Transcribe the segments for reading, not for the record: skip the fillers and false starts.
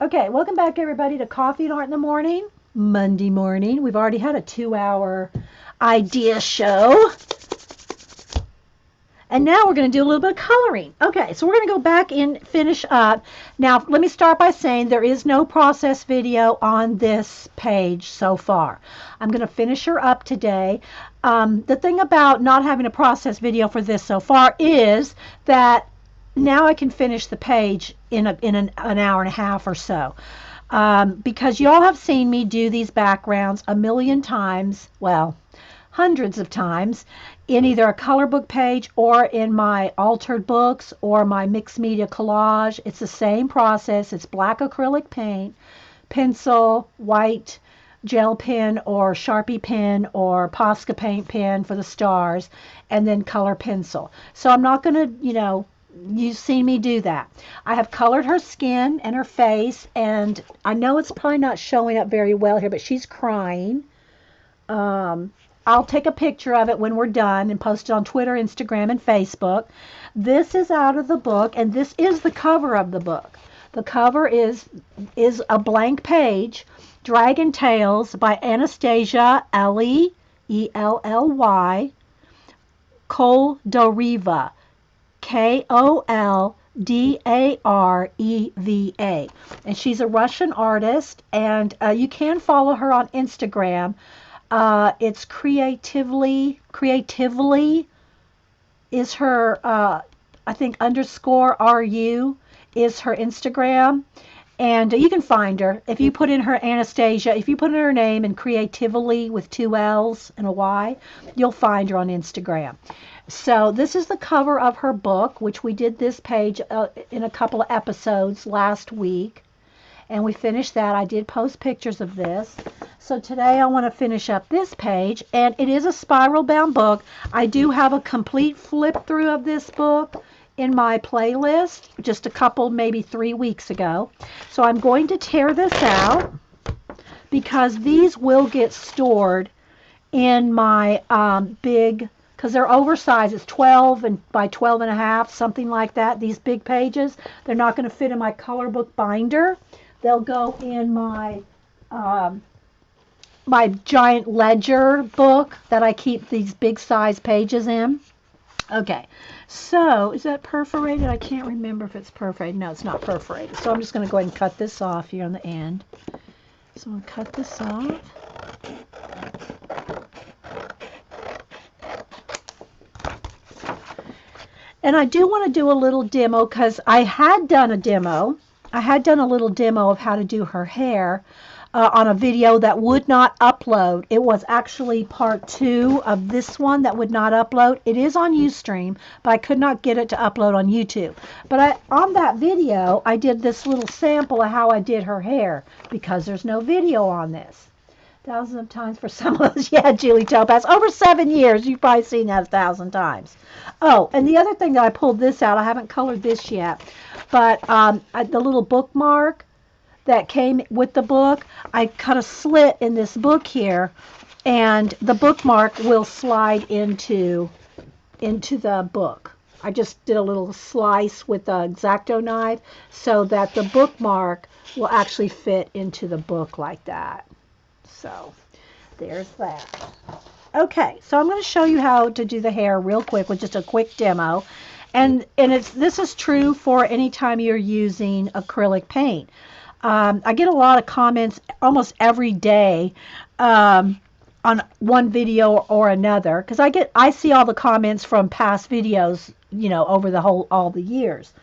Okay, welcome back everybody to Coffee and Art in the Morning, Monday morning. We've already had a 2-hour idea show. And now we're going to do a little bit of coloring. Okay, so we're going to go back and finish up. Now, let me start by saying there is no process video on this page so far. I'm going to finish her up today. The thing about not having a process video for this so far is that now I can finish the page in an hour and a half or so. Because y'all have seen me do these backgrounds a million times, well, hundreds of times, in either a color book page or in my altered books or my mixed media collage. It's the same process. It's black acrylic paint, pencil, white gel pen or Sharpie pen or Posca paint pen for the stars, and then color pencil. So I'm not going to, you've seen me do that. I have colored her skin and her face, and I know it's probably not showing up very well here, but she's crying. I'll take a picture of it when we're done and post it on Twitter, Instagram, and Facebook. This is out of the book, and this is the cover of the book. The cover is a blank page, Dragon Tales by Anastasia, Elly, E-L-L-Y, Koldareva, Koldareva. And she's a Russian artist, and you can follow her on Instagram. It's creatively is her, I think _RU is her Instagram. And you can find her if you put in her Anastasia, if you put in her name and creatively with 2 L's and a Y, you'll find her on Instagram. So this is the cover of her book, which we did this page in a couple of episodes last week. And we finished that. I did post pictures of this. So today I want to finish up this page, and it is a spiral bound book. I do have a complete flip through of this book in my playlist just a couple, maybe 3 weeks ago. So I'm going to tear this out because these will get stored in my big, because they're oversized. It's 12 and by 12 and a half, something like that. These big pages, they're not going to fit in my color book binder. They'll go in my my giant ledger book that I keep these big size pages in. Okay, so is that perforated? I can't remember if it's perforated. No, it's not perforated. So I'm just going to go ahead and cut this off here on the end. So I'm going to cut this off. And I do want to do a little demo because I had done a demo. I had done a little demo of how to do her hair on a video that would not upload. It was actually part 2 of this one that would not upload. It is on Ustream, but I could not get it to upload on YouTube. But on that video, I did this little sample of how I did her hair because there's no video on this. Thousands of times for some of us. Yeah, Julie Topaz. Over 7 years, you've probably seen that 1,000 times. Oh, and the other thing that I pulled this out, I haven't colored this yet, but the little bookmark that came with the book, I cut a slit in this book here, and the bookmark will slide into the book. I just did a little slice with the X-Acto knife so that the bookmark will actually fit into the book like that. So there's that. Okay, so I'm going to show you how to do the hair real quick with just a quick demo. And this is true for any time you're using acrylic paint. I get a lot of comments almost every day on one video or another, because I see all the comments from past videos, over all the years.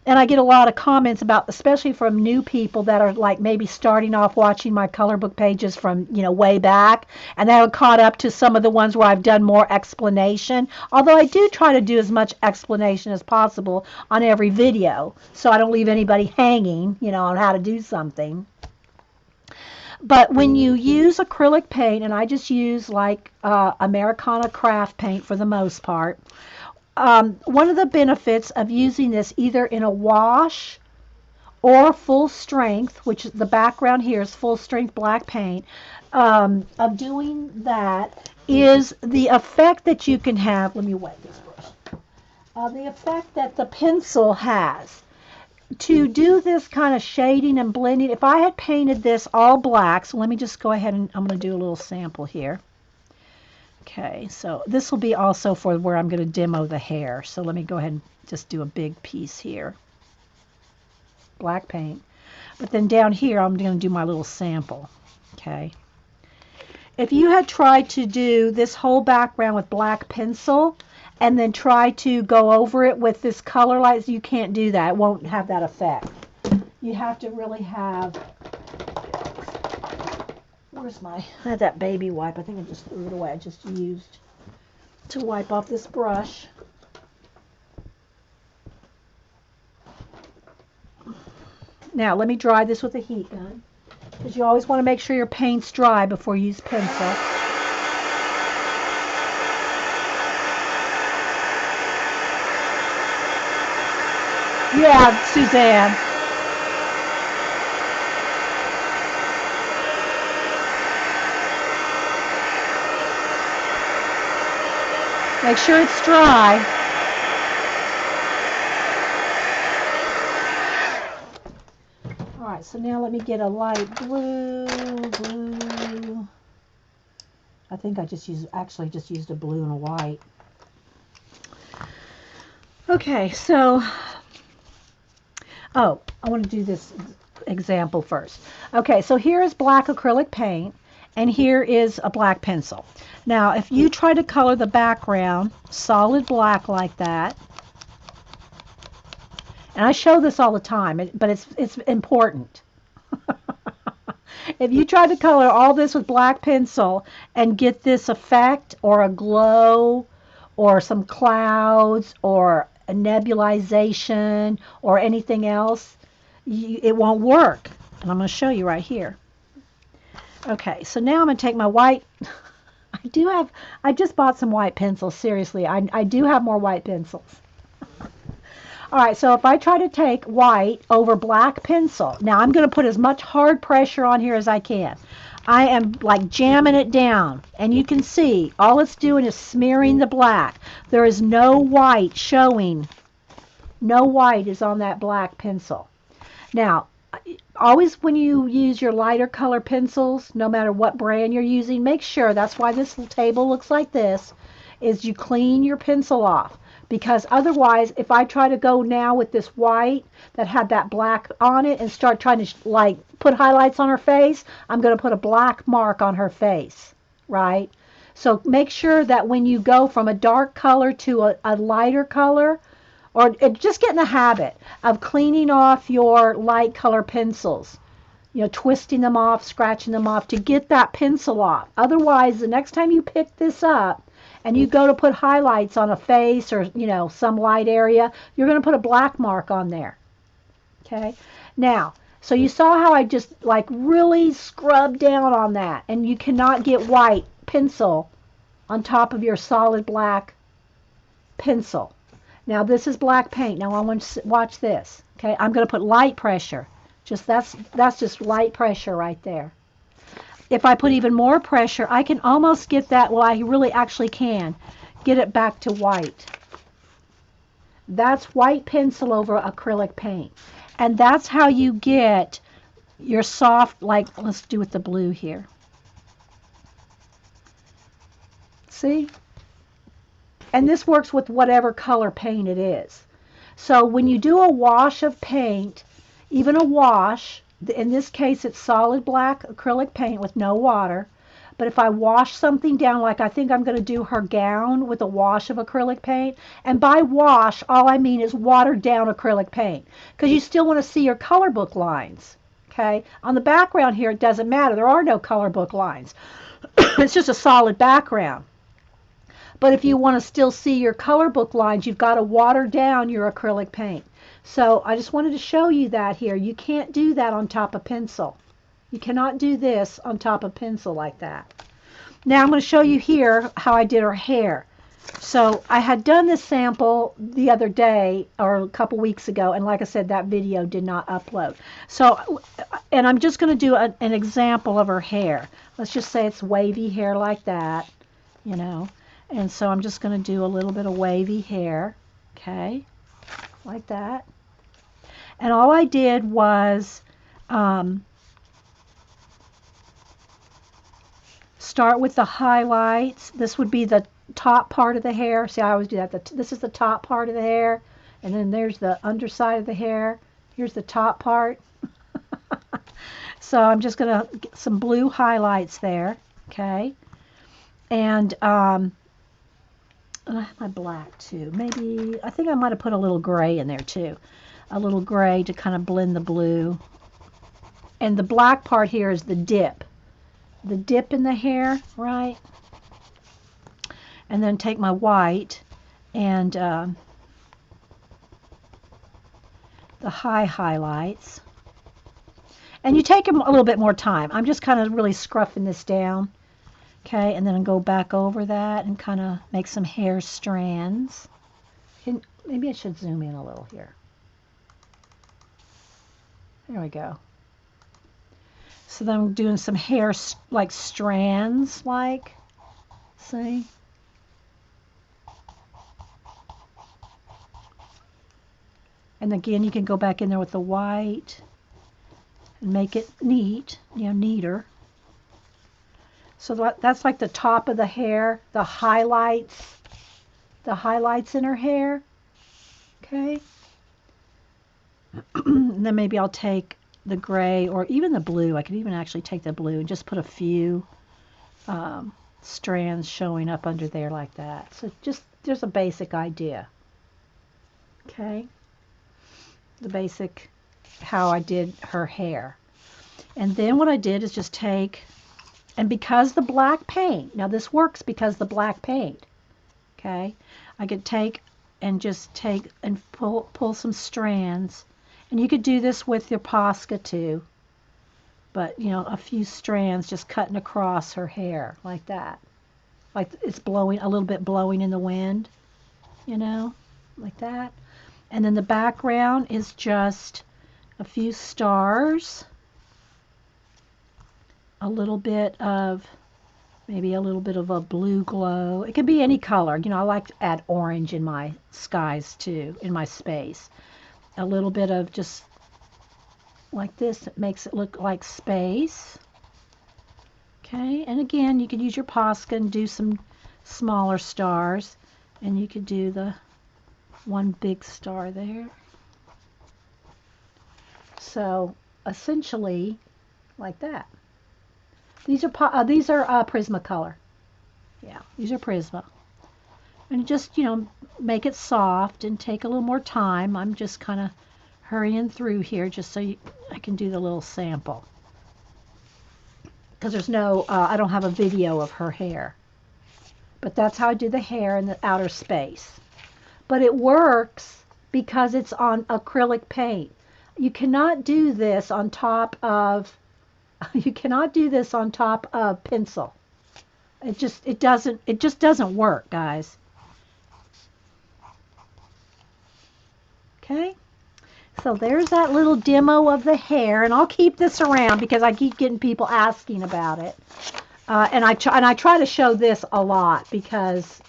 And I get a lot of comments about, especially from new people that are like maybe starting off watching my color book pages from, way back, and they haven't caught up to some of the ones where I've done more explanation. Although I do try to do as much explanation as possible on every video, so I don't leave anybody hanging, on how to do something. But when you use acrylic paint, and I just use like Americana craft paint for the most part, one of the benefits of using this either in a wash or full strength, which the background here is full strength black paint, of doing that is the effect that you can have. Let me wet this brush. The effect that the pencil has. to do this kind of shading and blending, if I had painted this all black, so let me just go ahead and I'm going to do a little sample here. Okay, so this will be also for where I'm going to demo the hair. So let me go ahead and just do a big piece here. Black paint. But then down here, I'm going to do my little sample. Okay. If you had tried to do this whole background with black pencil and then try to go over it with this color lights, you can't do that. It won't have that effect. You have to really have... Where's my... I had that baby wipe. I think I just threw it away. I just used to wipe off this brush. Now, let me dry this with a heat gun, because you always want to make sure your paint's dry before you use pencil. Yeah, Suzanne. Make sure it's dry. Alright, so now let me get a light blue. I think I just used a blue and a white. Okay, so, I want to do this example first. Okay, so here is black acrylic paint, and here is a black pencil. Now, if you try to color the background solid black like that, and I show this all the time, but it's important. If you try to color all this with black pencil and get this effect or a glow or some clouds or a nebulization or anything else, it won't work. And I'm going to show you right here. Okay, so now I'm going to take my white. I just bought some white pencils. Seriously, I do have more white pencils. All right, so if I try to take white over black pencil, now I'm going to put as much hard pressure on here as I can. I am like jamming it down, and you can see all it's doing is smearing the black. There is no white showing. No white is on that black pencil. Now, always when you use your lighter color pencils, no matter what brand you're using, make sure, that's why this table looks like this, is you clean your pencil off. Because otherwise, if I try to go now with this white that had that black on it and start trying to like put highlights on her face, I'm going to put a black mark on her face, right? So make sure that when you go from a dark color to a lighter color, or just get in the habit of cleaning off your light color pencils, you know, twisting them off, scratching them off to get that pencil off. Otherwise, the next time you pick this up, and you go to put highlights on a face or, you know, some light area, you're going to put a black mark on there. Okay? Now, so you saw how I just like really scrubbed down on that, and you cannot get white pencil on top of your solid black pencil. Now this is black paint. Now I want to watch this. Okay? I'm going to put light pressure. That's just light pressure right there. If I put even more pressure, I can almost get that, well, I really actually can get it back to white. That's white pencil over acrylic paint. And that's how you get your soft, like, let's do with the blue here. See? And this works with whatever color paint it is. So when you do a wash of paint, even a wash, in this case it's solid black acrylic paint with no water, but if I wash something down, like I think I'm going to do her gown with a wash of acrylic paint, and by wash all I mean is watered down acrylic paint, because you still want to see your color book lines. Okay, on the background here it doesn't matter, there are no color book lines. It's just a solid background. But if you want to still see your color book lines, you've got to water down your acrylic paint. So I just wanted to show you that here. You can't do that on top of pencil. You cannot do this on top of pencil like that. Now I'm going to show you here how I did her hair. So I had done this sample the other day or a couple weeks ago, and like I said, that video did not upload. So, and I'm just going to do an example of her hair. Let's just say it's wavy hair like that, you know. And so I'm just going to do a little bit of wavy hair, okay, like that. And all I did was start with the highlights. This would be the top part of the hair. See, I always do that. This is the top part of the hair, and then there's the underside of the hair. Here's the top part. So I'm just going to get some blue highlights there, okay? And I have my black too. Maybe, I think I might have put a little gray in there too. A little gray to kind of blend the blue. And the black part here is the dip. The dip in the hair, right? And then take my white and the highlights. And you take them a little bit more time. I'm just kind of really scruffing this down. Okay, and then I'll go back over that and kind of make some hair strands. Maybe I should zoom in a little here. There we go. So then I'm doing some hair like strands, like, see? And again, you can go back in there with the white and make it neat, neater. So that's like the top of the hair, the highlights in her hair. Okay. And then maybe I'll take the gray or even the blue. I could even actually take the blue and just put a few strands showing up under there like that. So there's a basic idea. Okay. The basic how I did her hair. And then what I did is just take, and because the black paint, now this works because the black paint, okay, I could take and just take and pull some strands, and you could do this with your Posca too, but a few strands just cutting across her hair like that, like it's blowing a little bit, blowing in the wind, like that. And then the background is just a few stars, a little bit of, maybe a little bit of a blue glow. It can be any color. I like to add orange in my skies too, in my space. A little bit of just like this. It makes it look like space. Okay, and again, you could use your Posca and do some smaller stars. And you could do the one big star there. So essentially like that. These are Prismacolor. Yeah, these are Prisma. And just, make it soft and take a little more time. I'm just kind of hurrying through here just so I can do the little sample. Because there's no, I don't have a video of her hair. But that's how I do the hair in the outer space. But it works because it's on acrylic paint. You cannot do this on top of pencil. It just doesn't work, guys. Okay? So there's that little demo of the hair, and I'll keep this around because I keep getting people asking about it. And I try to show this a lot because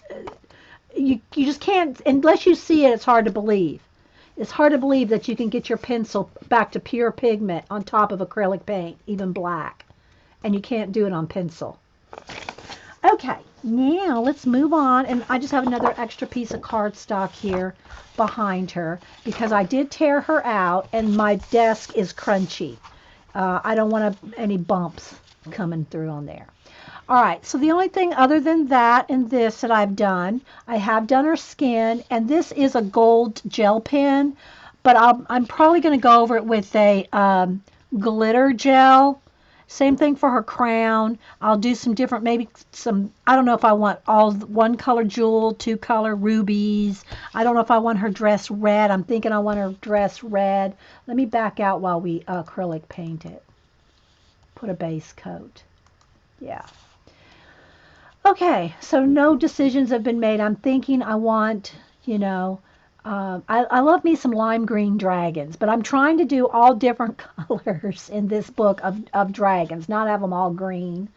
you just can't, unless you see it, it's hard to believe. It's hard to believe that you can get your pencil back to pure pigment on top of acrylic paint, even black. And you can't do it on pencil. Okay, now let's move on. And I just have another extra piece of cardstock here behind her because I did tear her out and my desk is crunchy. I don't want any bumps coming through on there. All right, so the only thing other than that and this that I've done, I have done her skin, and this is a gold gel pen, but I'm probably going to go over it with a glitter gel. Same thing for her crown. I'll do some different, maybe some, I don't know if I want all one color jewel, two color rubies. I don't know if I want her dress red. I'm thinking I want her dress red. Let me back out while we acrylic paint it. Put a base coat. Yeah. Okay, so no decisions have been made. I'm thinking I want, I love me some lime green dragons, but I'm trying to do all different colors in this book of dragons, not have them all green.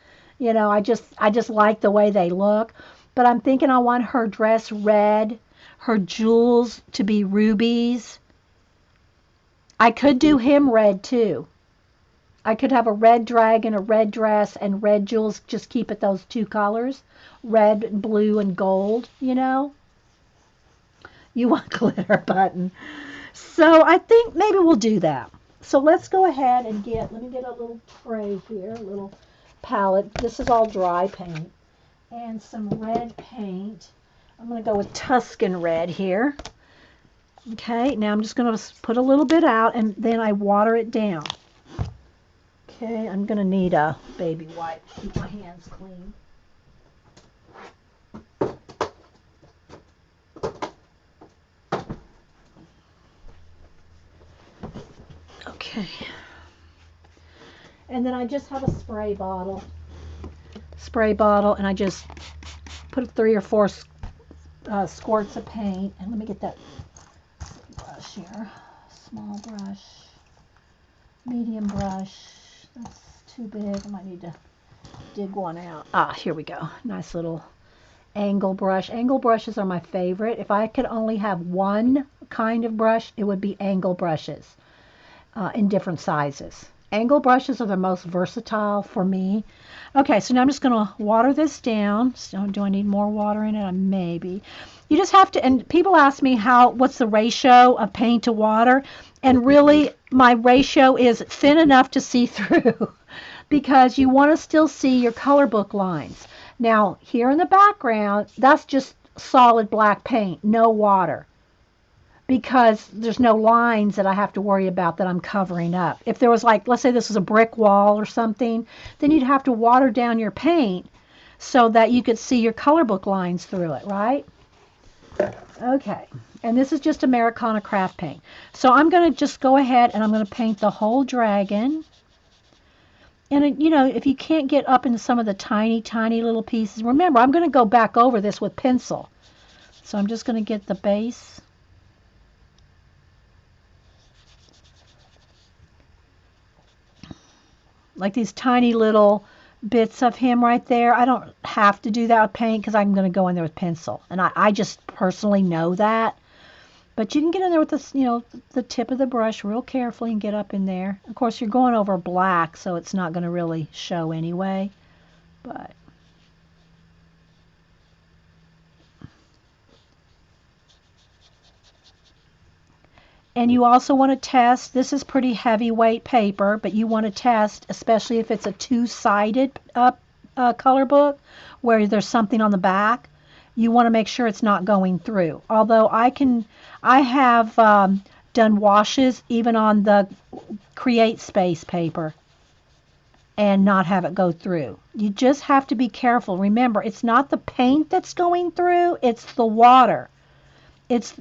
I just like the way they look. But I'm thinking I want her dress red, her jewels to be rubies, I could do him red too. I could have a red dragon, a red dress, and red jewels. Just keep it those two colors, red, blue, and gold, you know. You want glitter button. So I think maybe we'll do that. So let's go ahead and let me get a little tray here, a little palette. This is all dry paint. And some red paint. I'm going to go with Tuscan red here. Okay, now I'm just going to put a little bit out and then I water it down. Okay, I'm going to need a baby wipe to keep my hands clean. Okay. And then I just have a spray bottle. And I just put 3 or 4 squirts of paint. And let me get that brush here. Small brush. Medium brush. That's too big. I might need to dig one out. Ah, here we go. Nice little angle brush. Angle brushes are my favorite. If I could only have one kind of brush, it would be angle brushes in different sizes. Angle brushes are the most versatile for me. Okay, so now I'm just going to water this down. So do I need more water in it? Maybe. You just have to, and people ask me what's the ratio of paint to water, and really my ratio is thin enough to see through because you want to still see your color book lines. Now, here in the background, that's just solid black paint, no water, because there's no lines that I have to worry about that I'm covering up. If there was let's say this was a brick wall or something, then you'd have to water down your paint so that you could see your color book lines through it, right? Okay, and this is just Americana craft paint. So I'm going to just go ahead and I'm going to paint the whole dragon. And, if you can't get up into some of the tiny, tiny little pieces, remember, I'm going to go back over this with pencil. So I'm just going to get the base. Like these tiny little bits of him right there. I don't have to do that with paint because I'm going to go in there with pencil. And I just personally know that. But you can get in there with this, the tip of the brush real carefully and get up in there. Of course, you're going over black, so it's not going to really show anyway. But and you also want to test, this is pretty heavyweight paper, but you want to test, especially if it's a two-sided color book where there's something on the back, you want to make sure it's not going through. Although I have done washes even on the Create Space paper and not have it go through. You just have to be careful. Remember, it's not the paint that's going through, it's the water.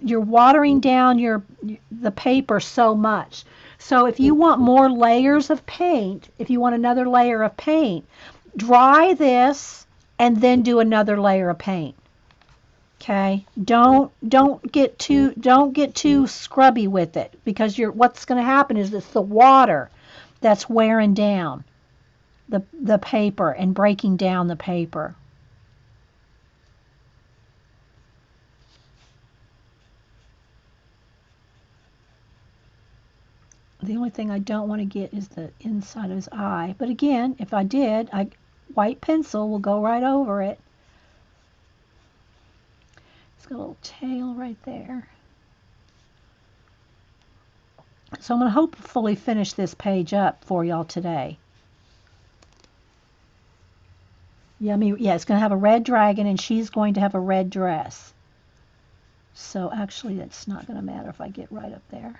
You're watering down the paper so much. So if you want more layers of paint, if you want another layer of paint, dry this and then do another layer of paint. Okay? Don't get too scrubby with it because what's going to happen is it's the water that's wearing down the paper and breaking down the paper. The only thing I don't want to get is the inside of his eye. But again, if I did, white pencil will go right over it. It's got a little tail right there. So I'm going to hopefully finish this page up for y'all today. Yeah, it's going to have a red dragon, and she's going to have a red dress. So actually, it's not going to matter if I get right up there.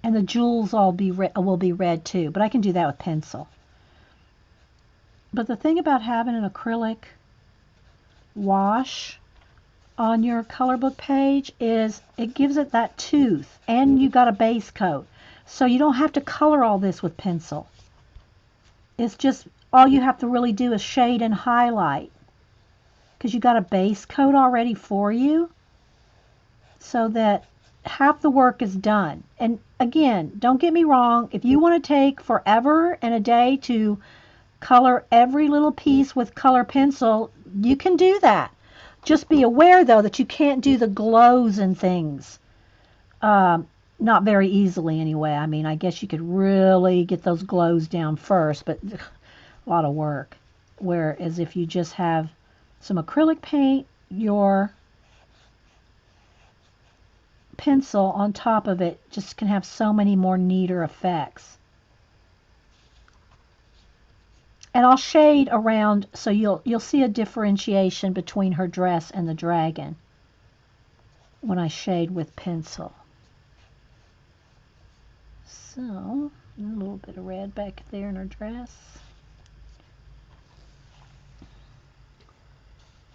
And the jewels will be red too, but I can do that with pencil. But the thing about having an acrylic wash on your color book page is it gives it that tooth, and you got a base coat. So you don't have to color all this with pencil. It's just all you have to really do is shade and highlight because you got a base coat already for you, so that half the work is done. And again, don't get me wrong, if you want to take forever and a day to color every little piece with color pencil, you can do that. Just be aware, though, that you can't do the glows and things. Not very easily, anyway. I mean, I guess you could really get those glows down first, but a lot of work. Whereas if you just have some acrylic paint, your pencil on top of it just can have so many more neater effects. And I'll shade around so you'll see a differentiation between her dress and the dragon when I shade with pencil. So, a little bit of red back there in her dress.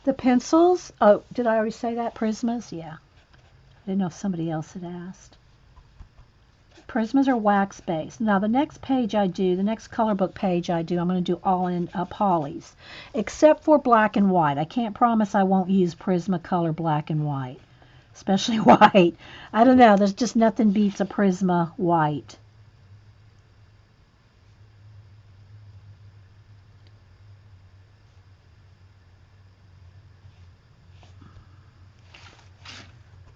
The pencils, oh, did I already say that? Prismas? Yeah. I didn't know if somebody else had asked. Prismas are wax based. Now the next page I do, the next color book page I do, I'm going to do all in polys, except for black and white. I can't promise I won't use Prismacolor black and white, especially white. I don't know, there's just nothing beats a Prisma white.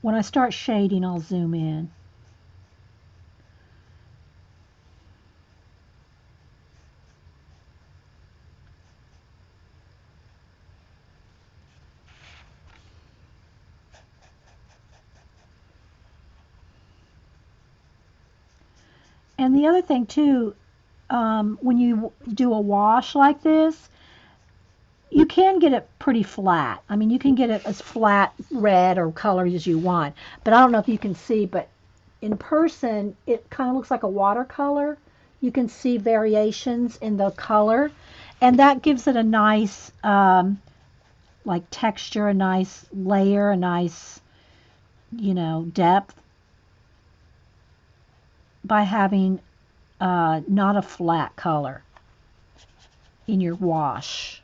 When I start shading, I'll zoom in. And the other thing too, when you do a wash like this, you can get it pretty flat. I mean, you can get it as flat red or color as you want. But I don't know if you can see, but in person, it kind of looks like a watercolor. You can see variations in the color. And that gives it a nice, like texture, a nice layer, a nice, depth by having not a flat color in your wash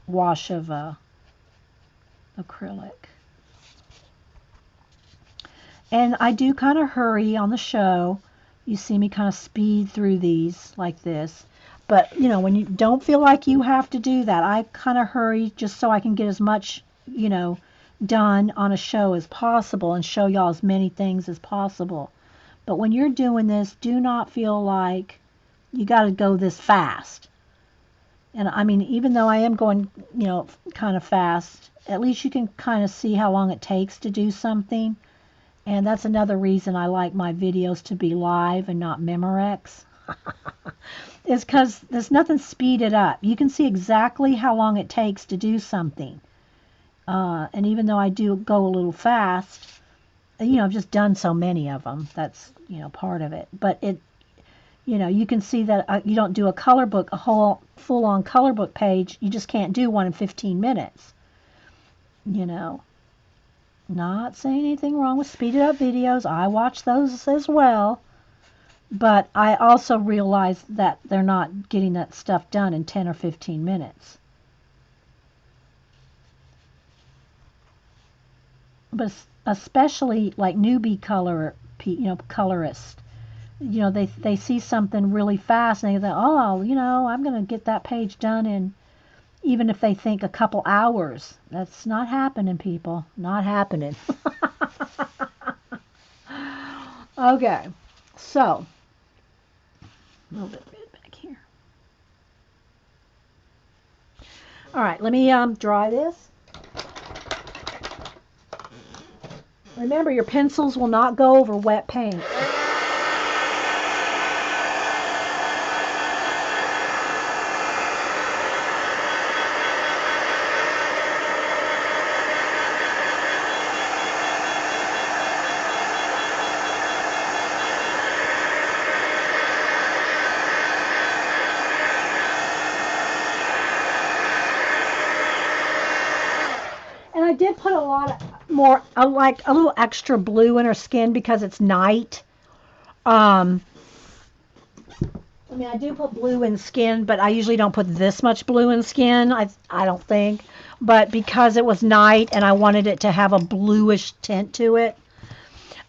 of acrylic. And I do kind of hurry on the show. You see me kind of speed through these like this. But, when you don't feel like you have to do that, I kind of hurry just so I can get as much, done on a show as possible and show y'all as many things as possible. But when you're doing this, do not feel like you got to go this fast. And I mean, even though I am going, kind of fast, at least you can kind of see how long it takes to do something. And that's another reason I like my videos to be live and not Memorex. Is because there's nothing speeded up. You can see exactly how long it takes to do something. And even though I do go a little fast, I've just done so many of them. That's, part of it. But you can see that you don't do a color book, a whole full-on color book page. You just can't do one in 15 minutes. Not saying anything wrong with speeded up videos. I watch those as well. But I also realize that they're not getting that stuff done in 10 or 15 minutes. But especially like newbie colorists, they see something really fast and they think, oh, I'm going to get that page done in, even if they think a couple hours. That's not happening, people. Not happening. Okay, so a little bit red back here. All right, let me dry this. Remember, your pencils will not go over wet paint. And I did put a lot more, like a little extra blue in her skin because it's night. I do put blue in skin, but I usually don't put this much blue in skin, I don't think. But because it was night and I wanted it to have a bluish tint to it.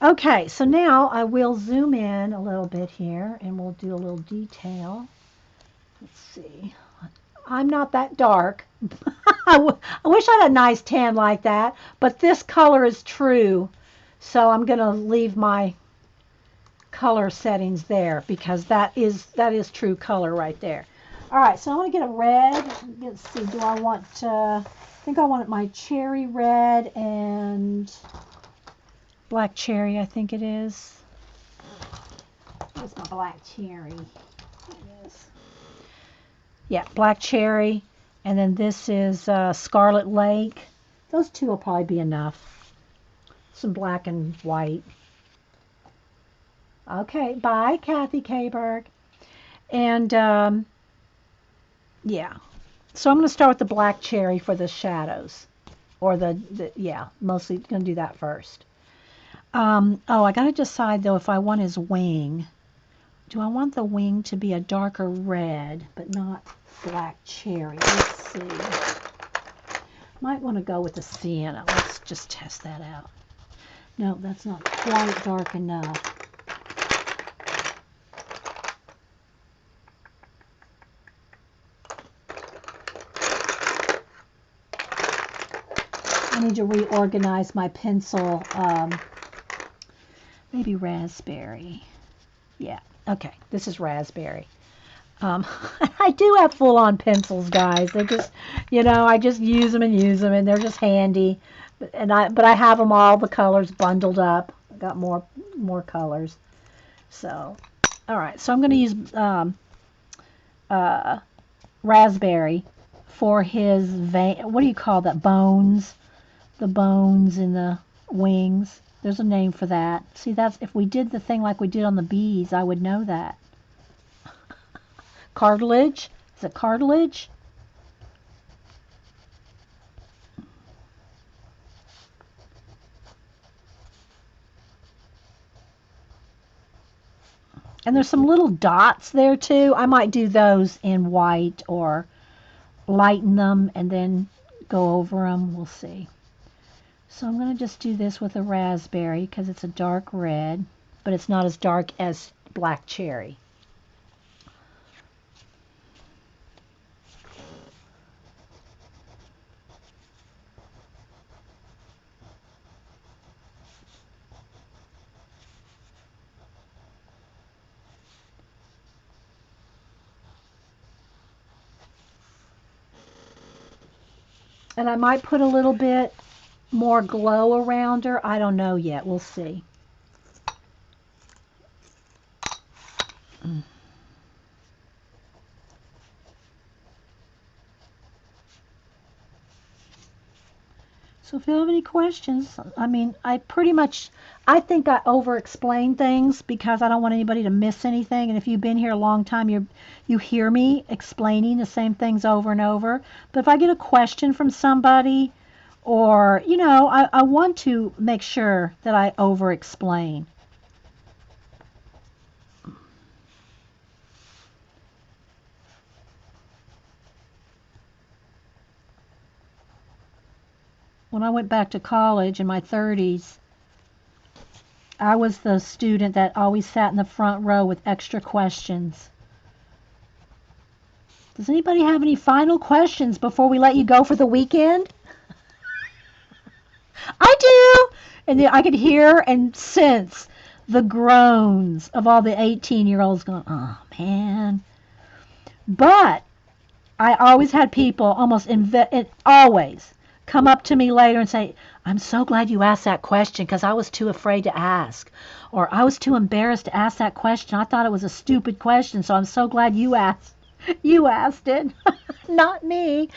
Okay, so now I will zoom in a little bit here and we'll do a little detail. Let's see. I'm not that dark. I wish I had a nice tan like that, but this color is true. So I'm going to leave my color settings there because that is true color right there. All right, so I want to get a red. Let's see, do I want I think I want my cherry red and black cherry, I think it is. Where's my black cherry? It is. Yeah, black cherry. And then this is Scarlet Lake. Those two will probably be enough. Some black and white. Okay, bye, Kathy Kberg. And yeah, so I'm going to start with the black cherry for the shadows. Or yeah, mostly going to do that first. Oh, I got to decide though if I want his wing. Do I want the wing to be a darker red, but not black cherry? Let's see. Might want to go with the sienna. Let's just test that out. No, that's not quite dark enough. I need to reorganize my pencil. Maybe raspberry. Yeah, okay, this is raspberry. I do have full-on pencils, guys. They're just, I just use them, and they're just handy. But I have them all the colors bundled up. I got more colors. So, all right. So I'm going to use raspberry for his vein. What do you call that? Bones. The bones in the wings. There's a name for that. See, that's if we did the thing like we did on the bees, I would know that. Cartilage? Is it cartilage? And there's some little dots there too. I might do those in white or lighten them and then go over them. We'll see. So I'm going to just do this with a raspberry because it's a dark red, but it's not as dark as black cherry. And I might put a little bit more glow around her. I don't know yet. We'll see. So if you have any questions, I mean, I think I over-explain things because I don't want anybody to miss anything. And if you've been here a long time, you hear me explaining the same things over and over. But if I get a question from somebody, or, I want to make sure that I over-explain. When I went back to college in my 30s, I was the student that always sat in the front row with extra questions. Does anybody have any final questions before we let you go for the weekend? I do! And I could hear and sense the groans of all the 18-year-olds going, oh, man. But I always had people always come up to me later and say, I'm so glad you asked that question because I was too afraid to ask. Or I was too embarrassed to ask that question. I thought it was a stupid question, so I'm so glad you asked. You asked it, not me.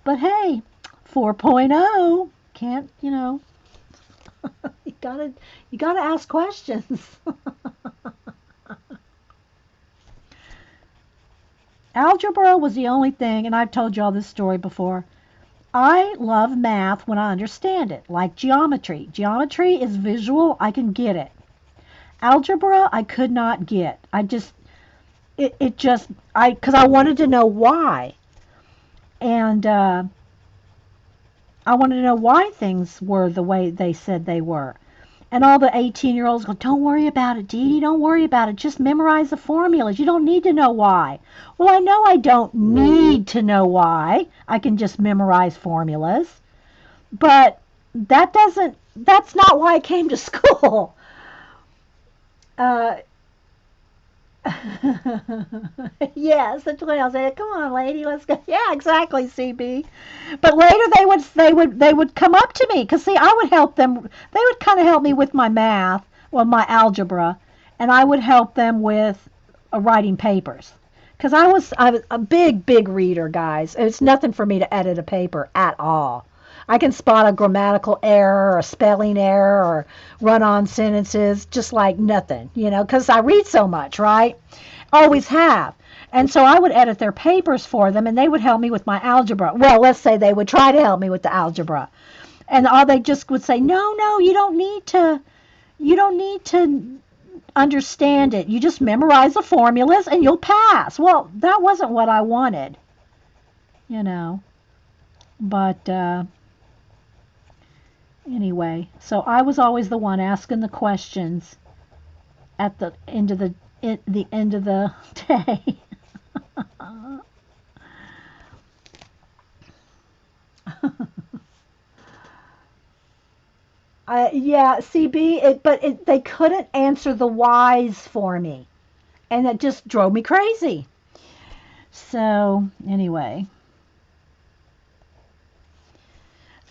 But hey, 4.0 can't, you gotta ask questions. Algebra was the only thing, and I've told you all this story before. I love math when I understand it, like geometry. Geometry is visual, I can get it. Algebra, I could not get. Because I wanted to know why. And I wanted to know why things were the way they said they were. And all the 18-year-olds go, don't worry about it, Dee Dee, don't worry about it. Just memorize the formulas. You don't need to know why. Well, I know I don't need to know why. I can just memorize formulas. But that's not why I came to school. Uh, yes, that's what I'll say. Come on, lady, let's go. Yeah, exactly, CB. But later they would come up to me because see, I would help them. They would kind of help me with my math, well, my algebra, and I would help them with writing papers. Because I was a big reader, guys. It's nothing for me to edit a paper at all. I can spot a grammatical error or a spelling error or run on sentences just like nothing, because I read so much, right? Always have. And so I would edit their papers for them and they would help me with my algebra. Well, let's say they would try to help me with the algebra. And all they just would say, no, you don't need to understand it. You just memorize the formulas and you'll pass. Well, that wasn't what I wanted, you know. But anyway, so I was always the one asking the questions at the end of the end of the day. Yeah, CB, they couldn't answer the whys for me, and it just drove me crazy. So anyway,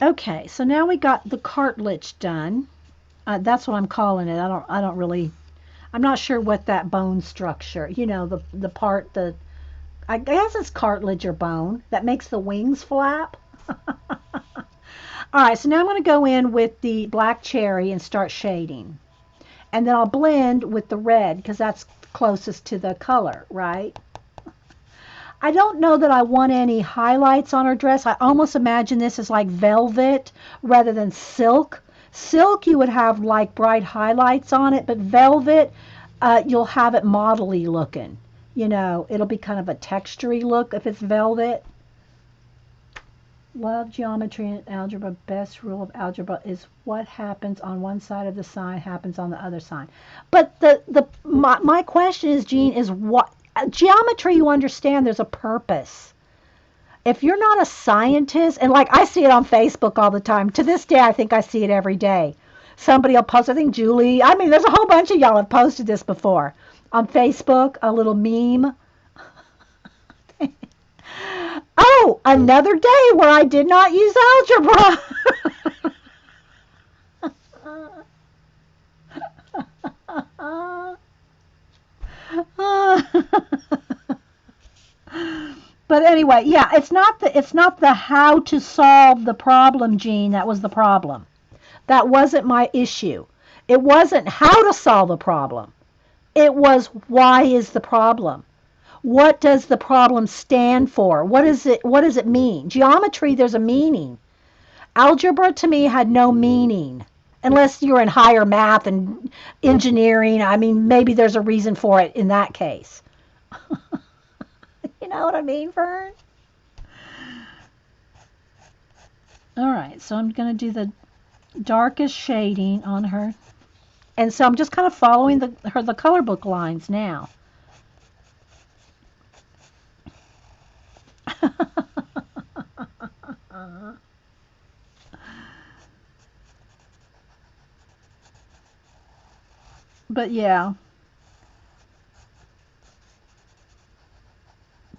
okay, so now we got the cartilage done. That's what I'm calling it. I don't really. I'm not sure what that bone structure. The part the. I guess it's cartilage or bone that makes the wings flap. All right, so now I'm going to go in with the black cherry and start shading. And then I'll blend with the red because that's closest to the color, right? I don't know that I want any highlights on her dress. I almost imagine this as like velvet rather than silk. Silk, you would have like bright highlights on it, but velvet, you'll have it modelly looking. It'll be kind of a textury look if it's velvet. Love geometry and algebra. Best rule of algebra is what happens on one side of the sign happens on the other side. But my question is, Jean, is what geometry? You understand? There's a purpose. If you're not a scientist, and like I see it on Facebook all the time. To this day, I think I see it every day. Somebody will post. I think Julie. I mean, there's a whole bunch of y'all have posted this before on Facebook. A little meme. Oh, another day where I did not use algebra. But anyway, yeah, it's not the how to solve the problem, Gene. That was the problem. That wasn't my issue. It wasn't how to solve the problem. It was why is the problem? What does the problem stand for? What does it mean? Geometry, there's a meaning. Algebra to me had no meaning. Unless you're in higher math and engineering, I mean, maybe there's a reason for it in that case. You know what I mean, Fern? All right, so I'm going to do the darkest shading on her. And so I'm just kind of following the color book lines now. But yeah.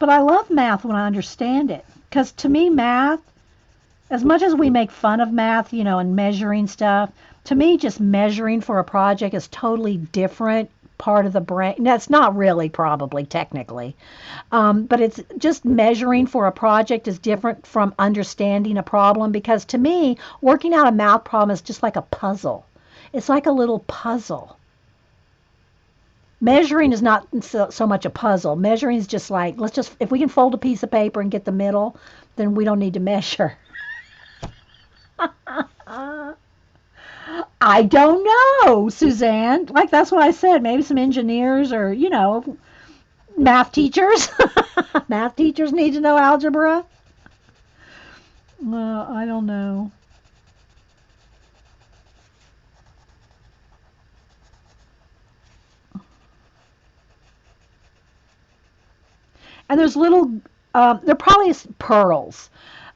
But I love math when I understand it. Because to me, math, as much as we make fun of math, and measuring stuff, to me, just measuring for a project is totally different part of the brain. That's not really, probably, technically. But it's just measuring for a project is different from understanding a problem because to me, working out a math problem is just like a puzzle. It's like a little puzzle. Measuring is not so much a puzzle. Measuring is just like, if we can fold a piece of paper and get the middle, then we don't need to measure. I don't know, Suzanne. Like, that's what I said. Maybe some engineers or, math teachers. Math teachers need to know algebra. Well, I don't know. And there's little, they're probably pearls.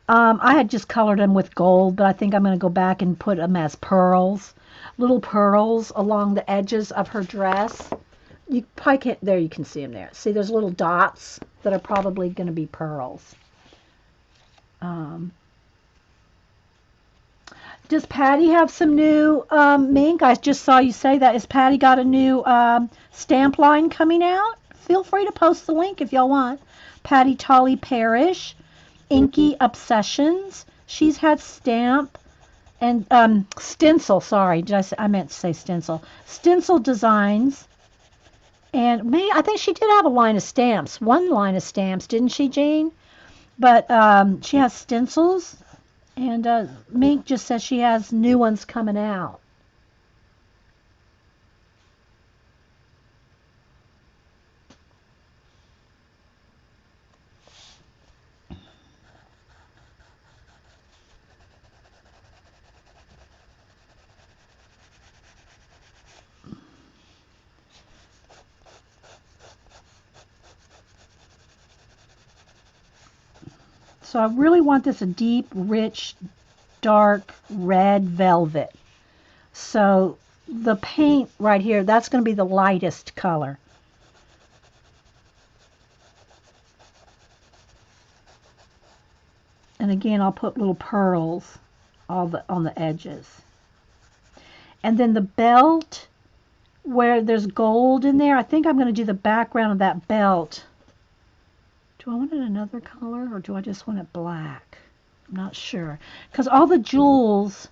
I had just colored them with gold, but I think I'm going to go back and put them as pearls. Little pearls along the edges of her dress. You probably can't, there you can see them there. See, there's little dots that are probably going to be pearls. Um, does Patty have some new mink? I just saw you say that. Has Patty got a new stamp line coming out? Feel free to post the link if y'all want. Patty Tolly Parrish, Inky Obsessions. She's had stamp and stencil. Sorry, I meant to say stencil. Stencil designs. And I think she did have a line of stamps. One line of stamps, didn't she, Jane? But she has stencils. And Mink just says she has new ones coming out. So I really want this a deep, rich, dark red velvet. So the paint right here, that's going to be the lightest color. And again, I'll put little pearls on the edges. And then the belt, where there's gold in there, I think I'm going to do the background of that belt. Do I want it another color or do I just want it black? I'm not sure. Because all the jewels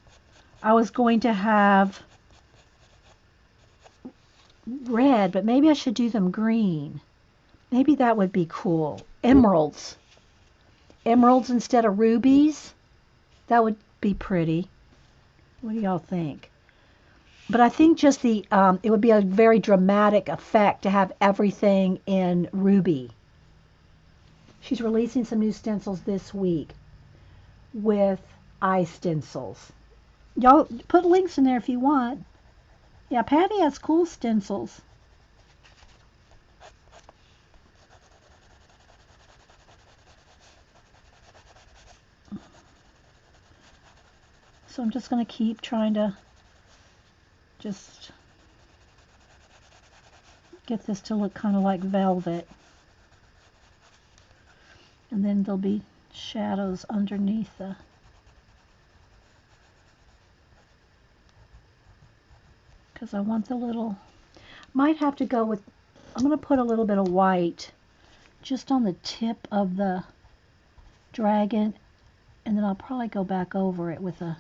I was going to have red, but maybe I should do them green. Maybe that would be cool. Emeralds. Emeralds instead of rubies. That would be pretty. What do y'all think? But I think just it would be a very dramatic effect to have everything in ruby. She's releasing some new stencils this week with eye stencils. Y'all put links in there if you want. Yeah, Patty has cool stencils. So I'm just going to keep trying to just get this to look kind of like velvet. And then there'll be shadows underneath the... Because I want the little... Might have to go with... I'm going to put a little bit of white just on the tip of the dragon. And then I'll probably go back over it with a...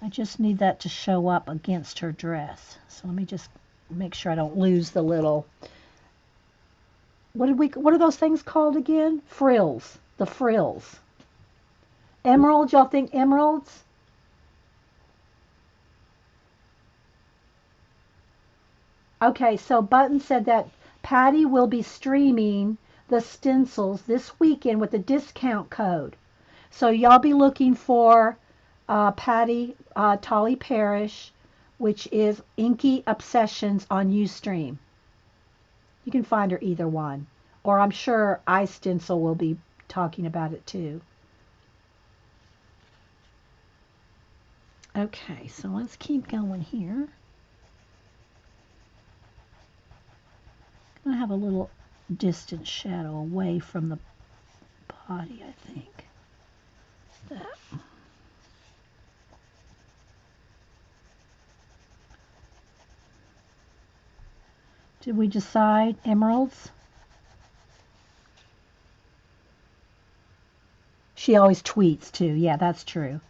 I just need that to show up against her dress. So let me just make sure I don't lose the little... What are those things called again? Frills. The frills. Emeralds, y'all think emeralds? Okay, so Button said that Patty will be streaming the stencils this weekend with a discount code. So y'all be looking for Patty Tolly Parrish, which is Inky Obsessions on Ustream. You can find her either one. Or I'm sure iStencil will be talking about it too. Okay, so let's keep going here. I'm going to have a little distant shadow away from the body, I think. That. Did we decide emeralds? She always tweets too. Yeah, that's true.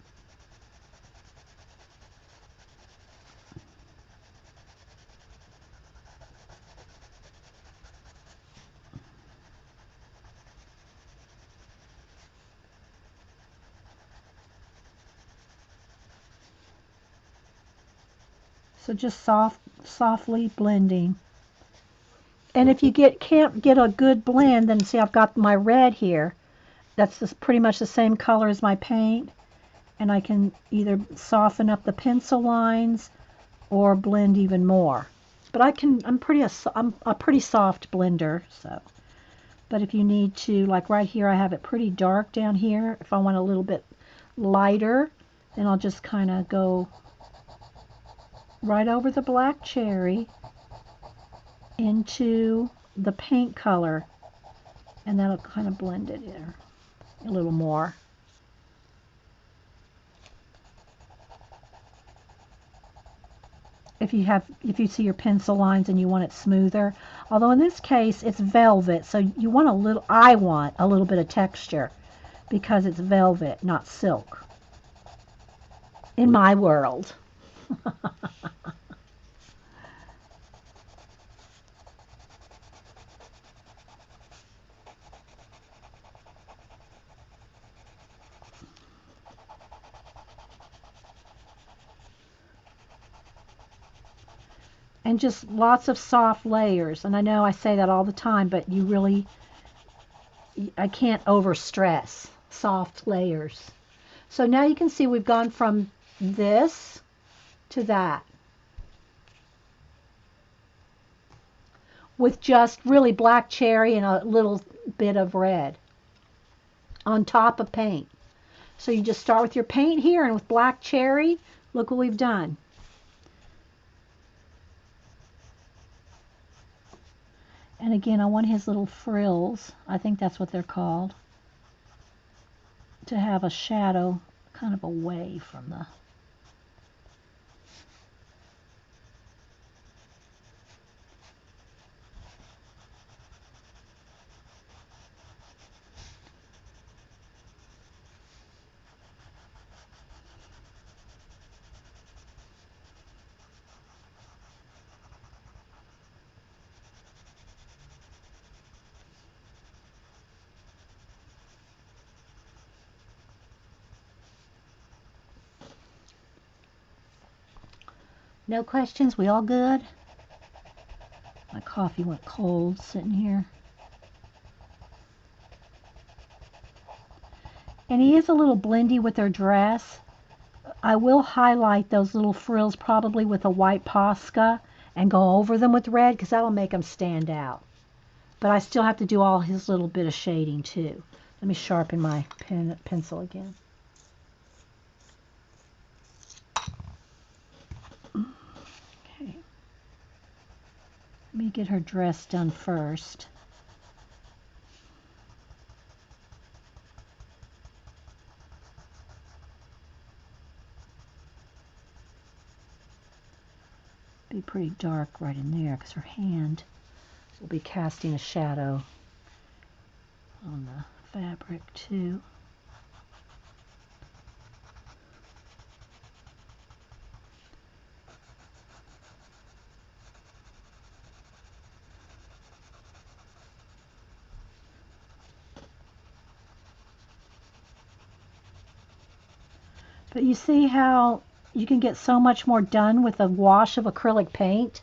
So just softly blending. And if you can't get a good blend, then see I've got my red here. That's pretty much the same color as my paint. And I can either soften up the pencil lines or blend even more. But I'm a pretty soft blender, so But if you need to, like right here, I have it pretty dark down here. If I want a little bit lighter, then I'll just kind of go right over the black cherry into the paint color, and that'll kind of blend it in a little more. If you see your pencil lines and you want it smoother, although in this case it's velvet, so you want I want a little bit of texture because it's velvet, not silk. In my world. And just lots of soft layers. And I know I say that all the time, but I can't over stress soft layers. So now you can see we've gone from this to that with just really black cherry and a little bit of red on top of paint. So you just start with your paint here, and with black cherry, look what we've done. And again, I want his little frills, I think that's what they're called, to have a shadow kind of away from the... No questions? We all good? My coffee went cold sitting here. And he is a little blendy with her dress. I will highlight those little frills probably with a white Posca and go over them with red because that'll make them stand out. But I still have to do all his little bit of shading too. Let me sharpen my pencil again. Okay. Let me get her dress done first. Be pretty dark right in there because her hand will be casting a shadow on the fabric too. But you see how you can get so much more done with a wash of acrylic paint?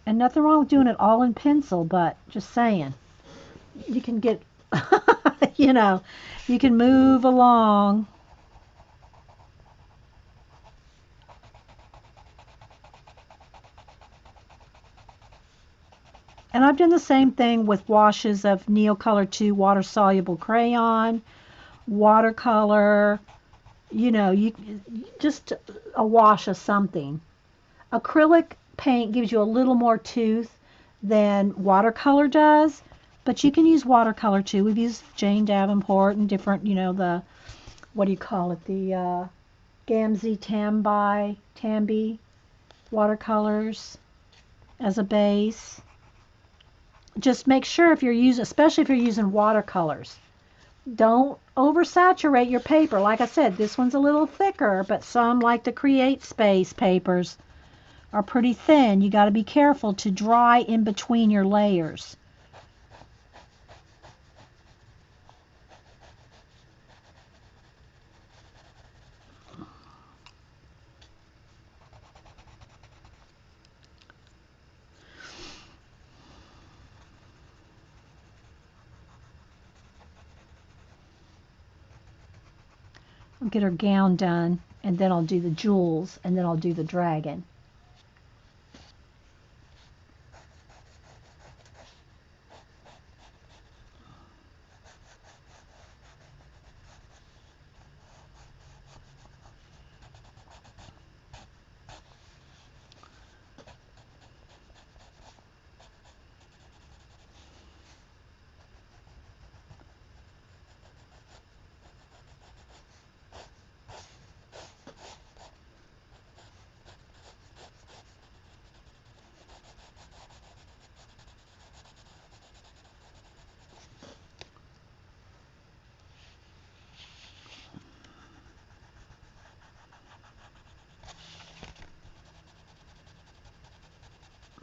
And nothing wrong with doing it all in pencil, but just saying, you can get, you know, you can move along. And I've done the same thing with washes of Neocolor 2 water-soluble crayon, watercolor, you just a wash of something. Acrylic paint gives you a little more tooth than watercolor does, but you can use watercolor too. We've used Jane Davenport and different, the, what do you call it, the Gamzee Tambi watercolors as a base. Just make sure if you're using, especially if you're using watercolors, don't oversaturate your paper. Like I said, this one's a little thicker, but some, like the Create Space papers, are pretty thin. You got to be careful to dry in between your layers. get her gown done, and then I'll do the jewels, and then I'll do the dragon.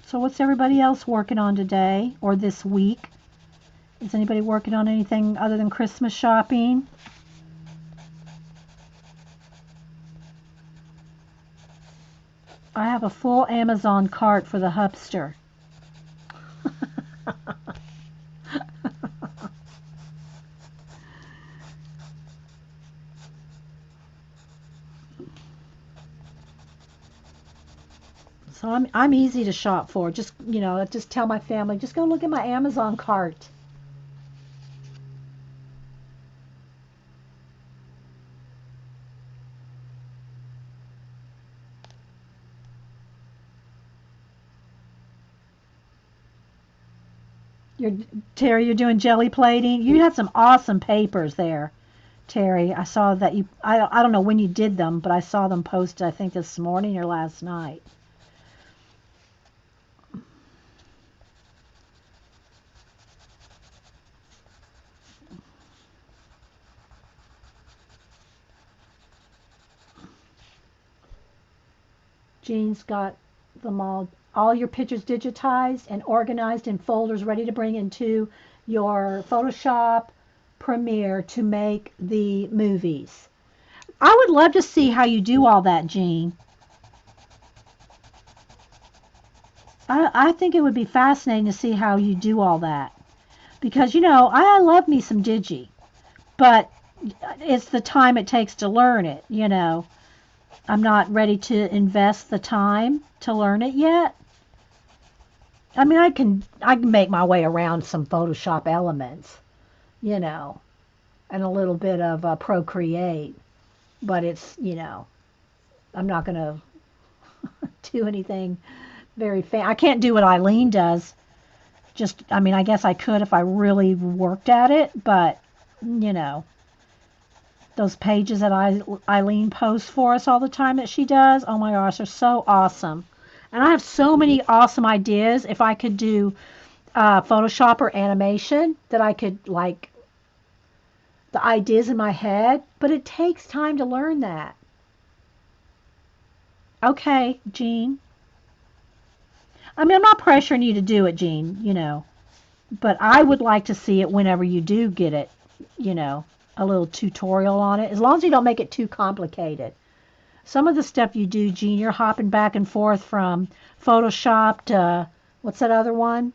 So what's everybody else working on today or this week? Is anybody working on anything other than Christmas shopping? I have a full Amazon cart for the hupster. So I'm easy to shop for. Just, just tell my family, just go look at my Amazon cart. You're Terry, you're doing jelly plating. You had some awesome papers there, Terry. I saw that you I don't know when you did them, but I saw them posted I think this morning or last night. Jean's got them all your pictures digitized and organized in folders ready to bring into your Photoshop Premiere to make the movies. I would love to see how you do all that, Jean. I think it would be fascinating to see how you do all that. Because, I love me some Digi, but it's the time it takes to learn it. I'm not ready to invest the time to learn it yet. I mean, I can make my way around some Photoshop elements, you know, and a little bit of Procreate, but I'm not going to do anything very I can't do what Eileen does. I mean, I guess I could if I really worked at it, but you know, those pages that Eileen posts for us all the time that she does, oh my gosh, they're so awesome. And I have so many awesome ideas if I could do Photoshop or animation that I could like the ideas in my head, but it takes time to learn that. Okay, Jean. I mean, I'm not pressuring you to do it, Jean, but I would like to see it whenever you do get it, you know, a little tutorial on it, as long as you don't make it too complicated. Some of the stuff you do, Jean, you're hopping back and forth from Photoshop to, what's that other one?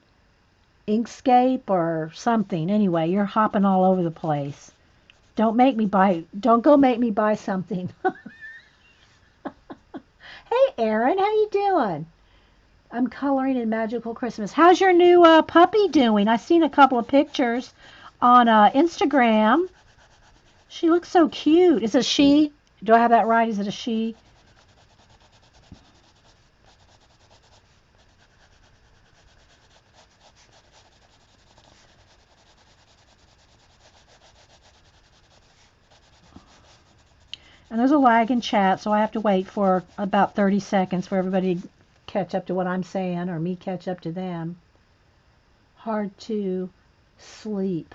Inkscape or something. Anyway, you're hopping all over the place. Don't go make me buy something. Hey, Aaron, how you doing? I'm coloring in Magical Christmas. How's your new puppy doing? I've seen a couple of pictures on Instagram. She looks so cute. Is it a she? Do I have that right? Is it a she? And there's a lag in chat, so I have to wait for about 30 seconds for everybody to catch up to what I'm saying or me catch up to them. Hard to sleep.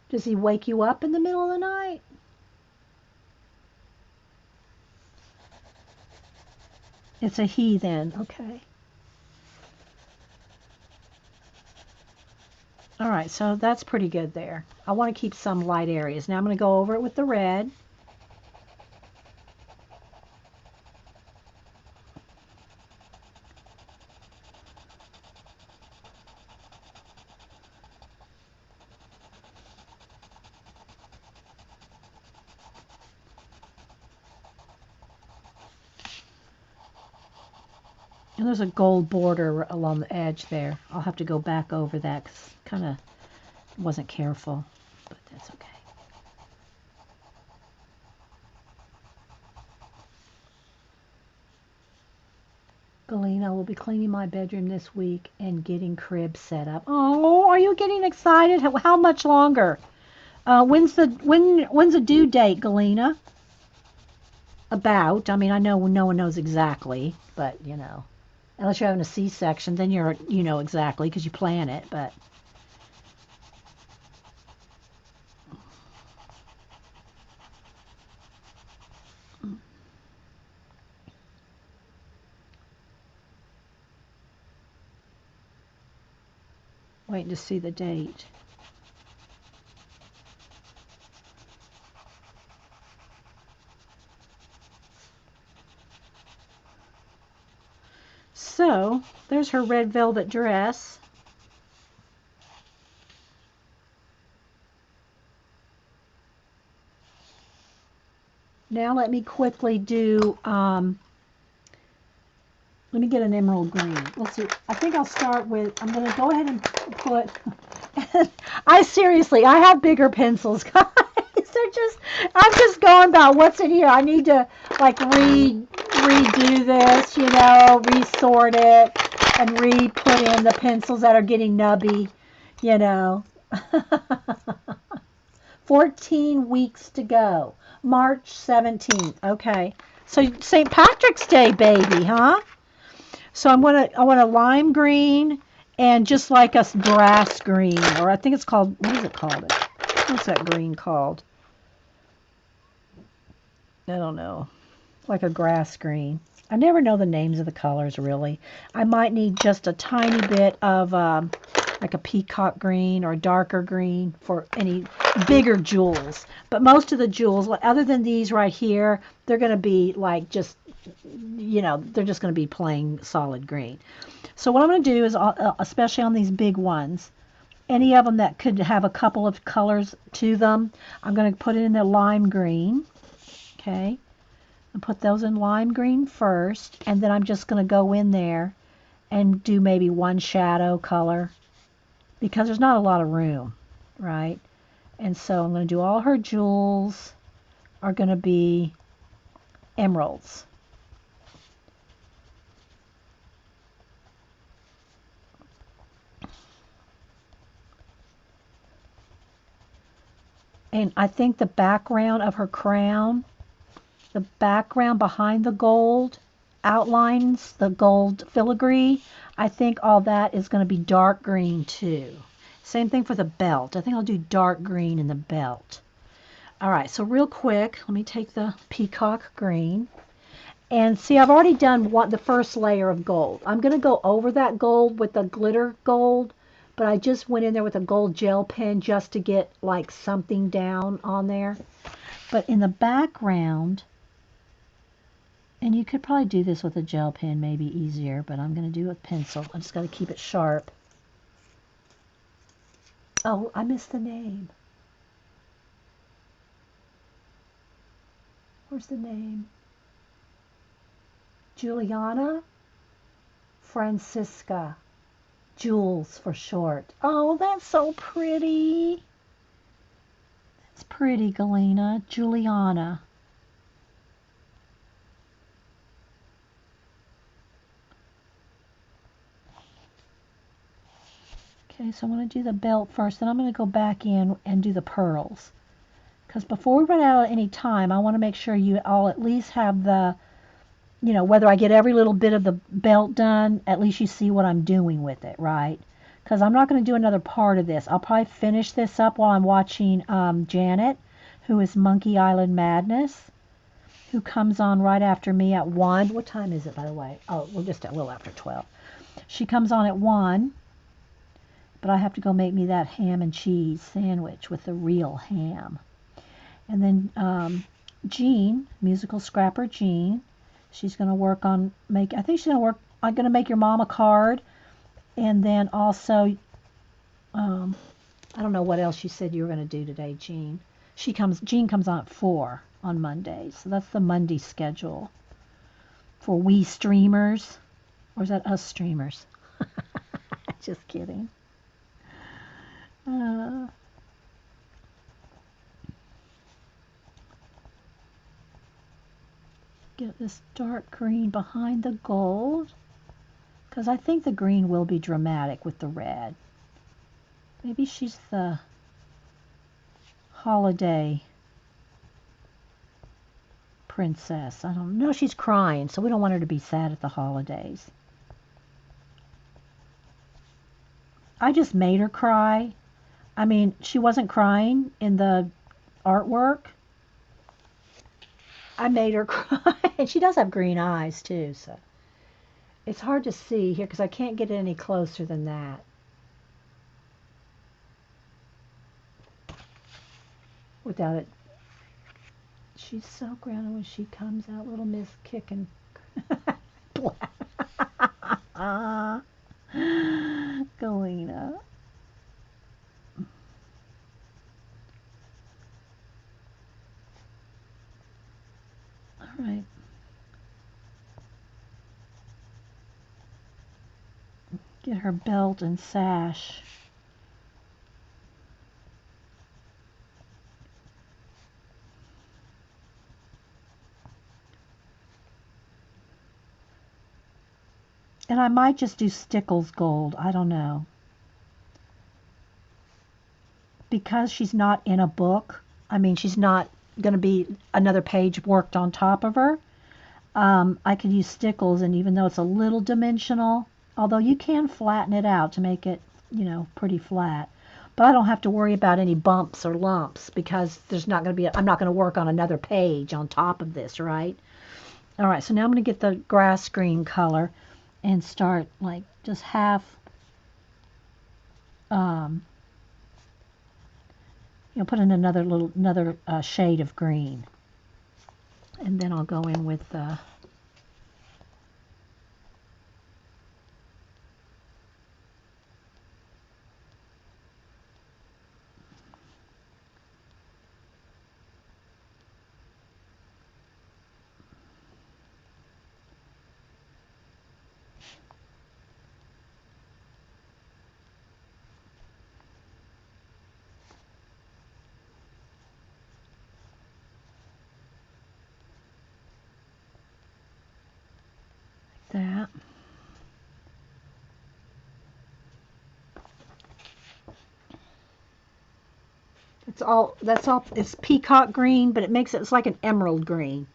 Does he wake you up in the middle of the night? It's a he then. Okay. All right, so that's pretty good there. I want to keep some light areas. Now I'm going to go over it with the red. And there's a gold border along the edge there. I'll have to go back over that because kind of wasn't careful, but that's okay. Galena will be cleaning my bedroom this week and getting cribs set up. Oh, are you getting excited? How much longer? When's the due date, Galena? About. I mean, I know no one knows exactly, but you know, unless you're having a C-section, then you know exactly because you plan it. But waiting to see the date. So, there's her red velvet dress. Now let me quickly do, let me get an emerald green. Let's see. I think I'll start with, I'm going to go ahead and put, I have bigger pencils, guys. I'm just going about what's in here. I need to like redo this, you know, resort it and re-put in the pencils that are getting nubby, you know. 14 weeks to go. March 17th. Okay. So St. Patrick's Day, baby, huh? So I want a lime green and just like a grass green, or I think it's called, what is it called? What's that green called? I don't know. Like a grass green. I never know the names of the colors really. I might need just a tiny bit of like a peacock green or a darker green for any bigger jewels. But most of the jewels, other than these right here, they're going to be like just, you know, they're just going to be plain solid green. So what I'm going to do is, especially on these big ones, any of them that could have a couple of colors to them, I'm going to put it in the lime green. Okay. And put those in lime green first, and then I'm just going to go in there and do maybe one shadow color because there's not a lot of room, right? And so I'm going to do all her jewels are going to be emeralds. And I think the background of her crown, the background behind the gold outlines, the gold filigree, I think all that is going to be dark green too. Same thing for the belt. I think I'll do dark green in the belt. All right, so real quick, let me take the peacock green. And see, I've already done the first layer of gold. I'm going to go over that gold with the glitter gold, but I just went in there with a gold gel pen just to get like something down on there. But in the background, and you could probably do this with a gel pen, maybe easier, but I'm going to do it with pencil. I just got to keep it sharp. Oh, I missed the name. Where's the name? Juliana Francisca. Jules for short. Oh, that's so pretty. That's pretty, Galena. Juliana. Okay, so I'm going to do the belt first, then I'm going to go back in and do the pearls. Because before we run out of any time, I want to make sure you all at least have the, you know, whether I get every little bit of the belt done, at least you see what I'm doing with it, right? Because I'm not going to do another part of this. I'll probably finish this up while I'm watching Janet, who is Monkey Island Madness, who comes on right after me at 1. What time is it, by the way? Oh, we're just a little after 12. She comes on at 1, but I have to go make me that ham and cheese sandwich with the real ham. And then Jean, musical scrapper Jean, she's going to work on I think she's going to work, I'm going to make your mom a card. And then also, I don't know what else you said you were going to do today, Jean. Jean comes on at 4 on Mondays. So that's the Monday schedule for we streamers Or is that us streamers? Just kidding. Get this dark green behind the gold, because I think the green will be dramatic with the red. Maybe she's the holiday princess. I don't know. She's crying, so we don't want her to be sad at the holidays. I just made her cry. I mean, she wasn't crying in the artwork. I made her cry. And she does have green eyes, too, so it's hard to see here because I can't get any closer than that. Without it. She's so grounded when she comes out. Little Miss kicking. Galena. All right. Get her belt and sash. And I might just do Stickles gold. I don't know. Because she's not in a book. I mean, she's not going to be another page worked on top of her. I could use Stickles, and even though it's a little dimensional, although you can flatten it out to make it, you know, pretty flat. But I don't have to worry about any bumps or lumps because there's not going to be, I'm not going to work on another page on top of this, right? All right, so now I'm going to get the grass green color and start like just half, you know, put in another shade of green. And then I'll go in with like that. That's all, it's peacock green, but it makes it, it's like an emerald green.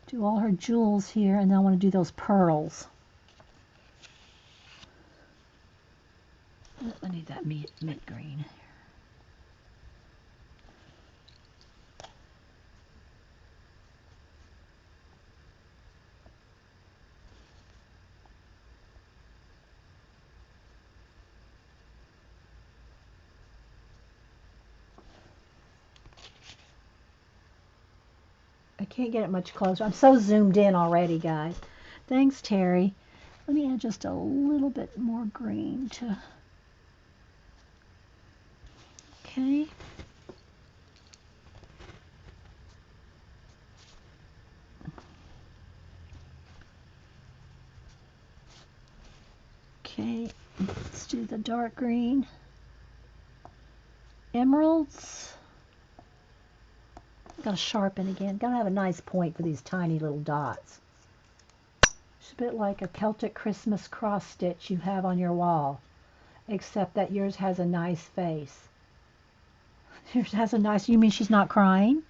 Do all her jewels here, and then I want to do those pearls. I need that mint green. I can't get it much closer. I'm so zoomed in already, guys. Thanks, Terry. Let me add just a little bit more green to... Okay. Okay, let's do the dark green. Emeralds. Gotta sharpen again. Gotta have a nice point for these tiny little dots. It's a bit like a Celtic Christmas cross stitch you have on your wall, except that yours has a nice face. Yours has a nice, you mean she's not crying?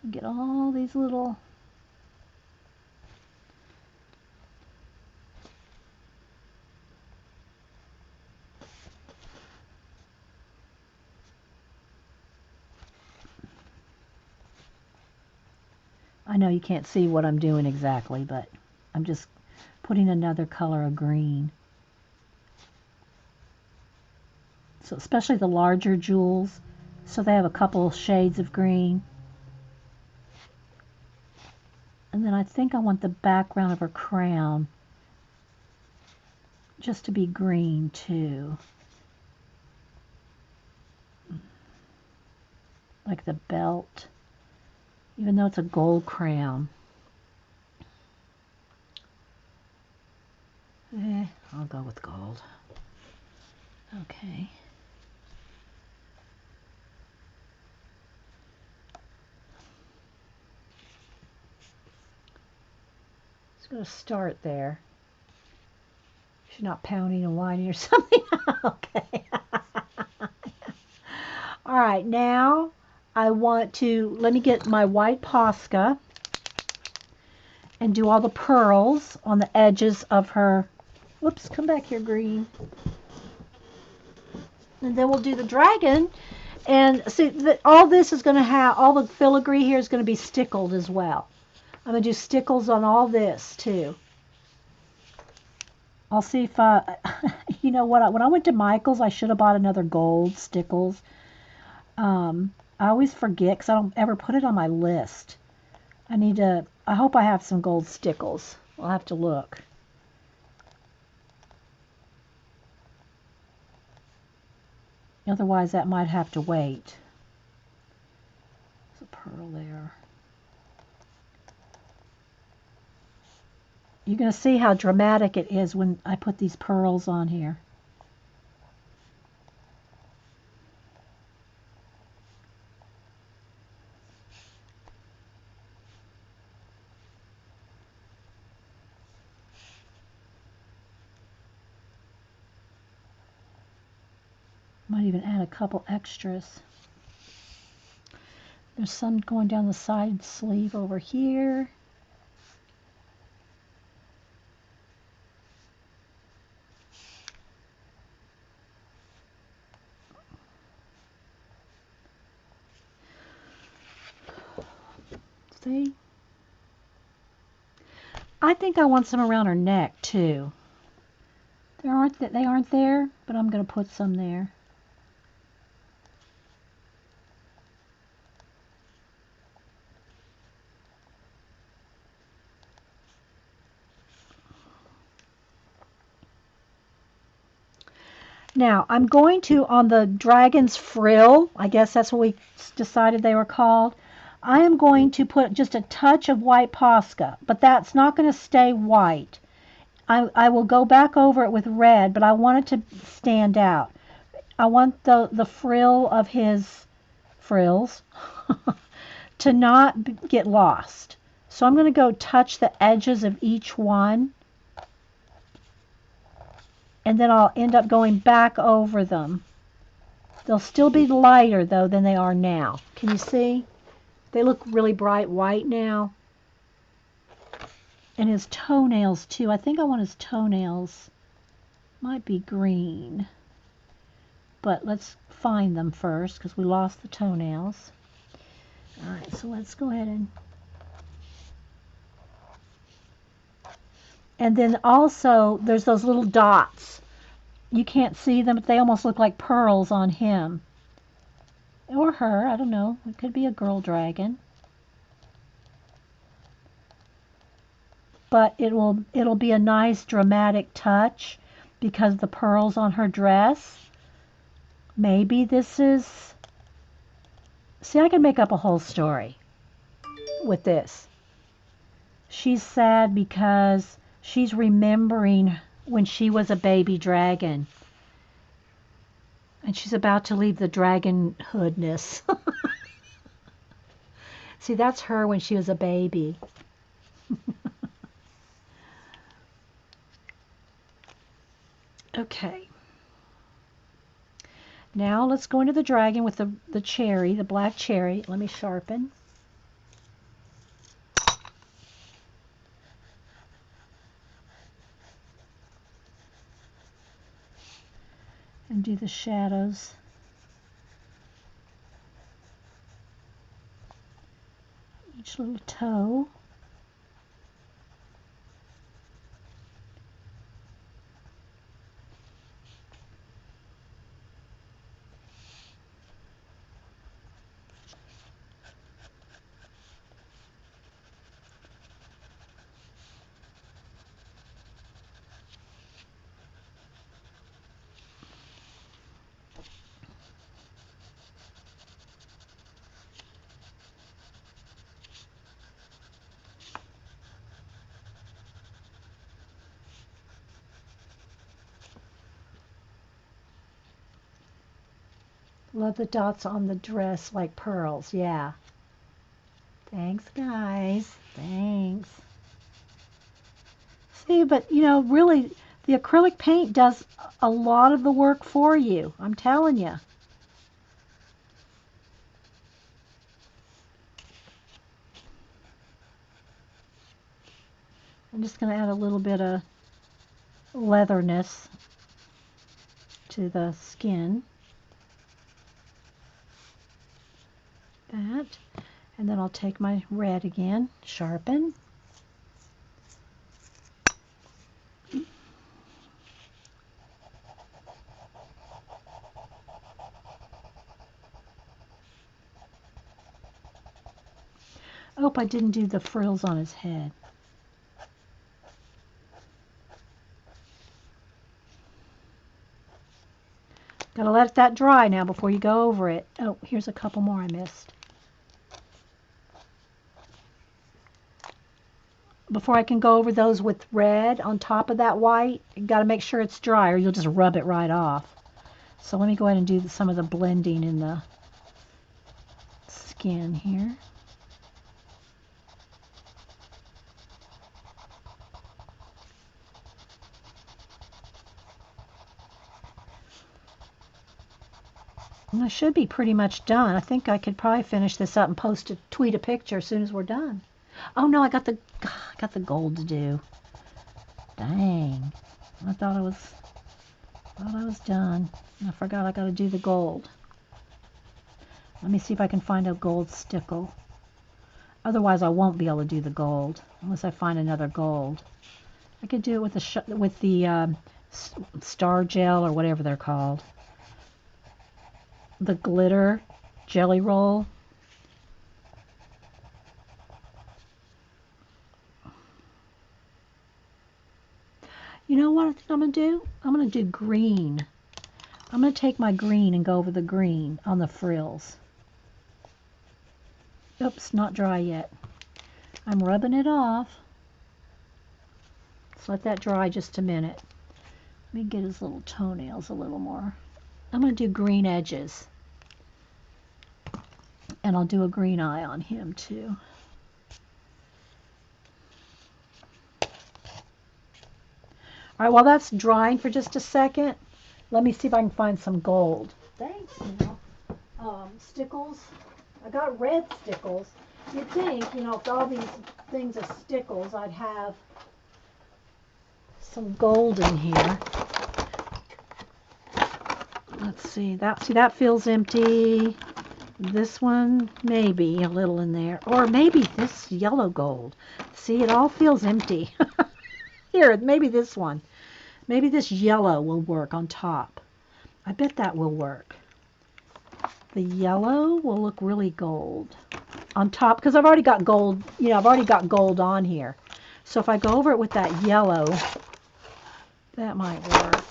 So get all these little... I know you can't see what I'm doing exactly, but I'm just putting another color of green. So especially the larger jewels. So they have a couple shades of green. And then I think I want the background of her crown just to be green too. Like the belt, even though it's a gold crown. I'll go with gold. Okay. Just going to start there. She's not pounding and whining or something. Okay. All right, now I want to, let me get my white Posca and do all the pearls on the edges of her. Whoops, come back here, green. And then we'll do the dragon. And see, all this is going to have, all the filigree here is going to be stickled as well. I'm going to do stickles on all this too. I'll see if you know what, when I went to Michael's, I should have bought another gold stickles. I always forget because I don't ever put it on my list. I hope I have some gold stickles. I'll have to look. Otherwise, that might have to wait. There's a pearl there. You're going to see how dramatic it is when I put these pearls on here. Might even add a couple extras. There's some going down the side sleeve over here. See? I think I want some around her neck too. They aren't there, but I'm going to put some there. Now, I'm going to, on the dragon's frill, I guess that's what we decided they were called, I am going to put just a touch of white Posca, but that's not going to stay white. I will go back over it with red, but I want it to stand out. I want the frill of his frills to not get lost. So I'm going to go touch the edges of each one, and then I'll end up going back over them. They'll still be lighter, though, than they are now. Can you see? They look really bright white now. And his toenails, too. I think I want his toenails. Might be green. But let's find them first, because we lost the toenails. All right, so let's go ahead and... And then also, there's those little dots. You can't see them, but they almost look like pearls on him. Or her, I don't know. It could be a girl dragon. But it'll be a nice dramatic touch because the pearls on her dress. Maybe this is... See, I can make up a whole story with this. She's sad because she's remembering when she was a baby dragon. And she's about to leave the dragonhoodness. See, that's her when she was a baby. Okay. Now let's go into the dragon with the cherry, the black cherry. Let me sharpen. And do the shadows. Each little toe. Love the dots on the dress like pearls. Yeah. Thanks, guys. Thanks. See, but you know, really, the acrylic paint does a lot of the work for you. I'm telling you. I'm just going to add a little bit of leatherness to the skin. That. And then I'll take my red again, sharpen. I hope I didn't do the frills on his head. Gotta let that dry now before you go over it. Oh, here's a couple more I missed. Before I can go over those with red on top of that white, you gotta make sure it's dry or you'll just rub it right off. So let me go ahead and do some of the blending in the skin here. And I should be pretty much done. I think I could probably finish this up and tweet a picture as soon as we're done. Oh no, I got the gold to do. Dang. I thought I was done. I forgot I got to do the gold. Let me see if I can find a gold stickle. Otherwise, I won't be able to do the gold unless I find another gold. I could do it with the star gel or whatever they're called. The glitter jelly roll. You know what I think I'm going to do? I'm going to do green. I'm going to take my green and go over the green on the frills. Oops, not dry yet. I'm rubbing it off. Let's let that dry just a minute. Let me get his little toenails a little more. I'm going to do green edges. And I'll do a green eye on him too. All right, while that's drying for just a second, let me see if I can find some gold. Thanks, stickles. I got red stickles. You'd think, if all these things are stickles, I'd have some gold in here. Let's see. That feels empty. This one, maybe a little in there. Or maybe this yellow gold. See, it all feels empty. Here, maybe this one. Maybe this yellow will work on top. I bet that will work. The yellow will look really gold on top because I've already got gold. I've already got gold on here. So if I go over it with that yellow, that might work.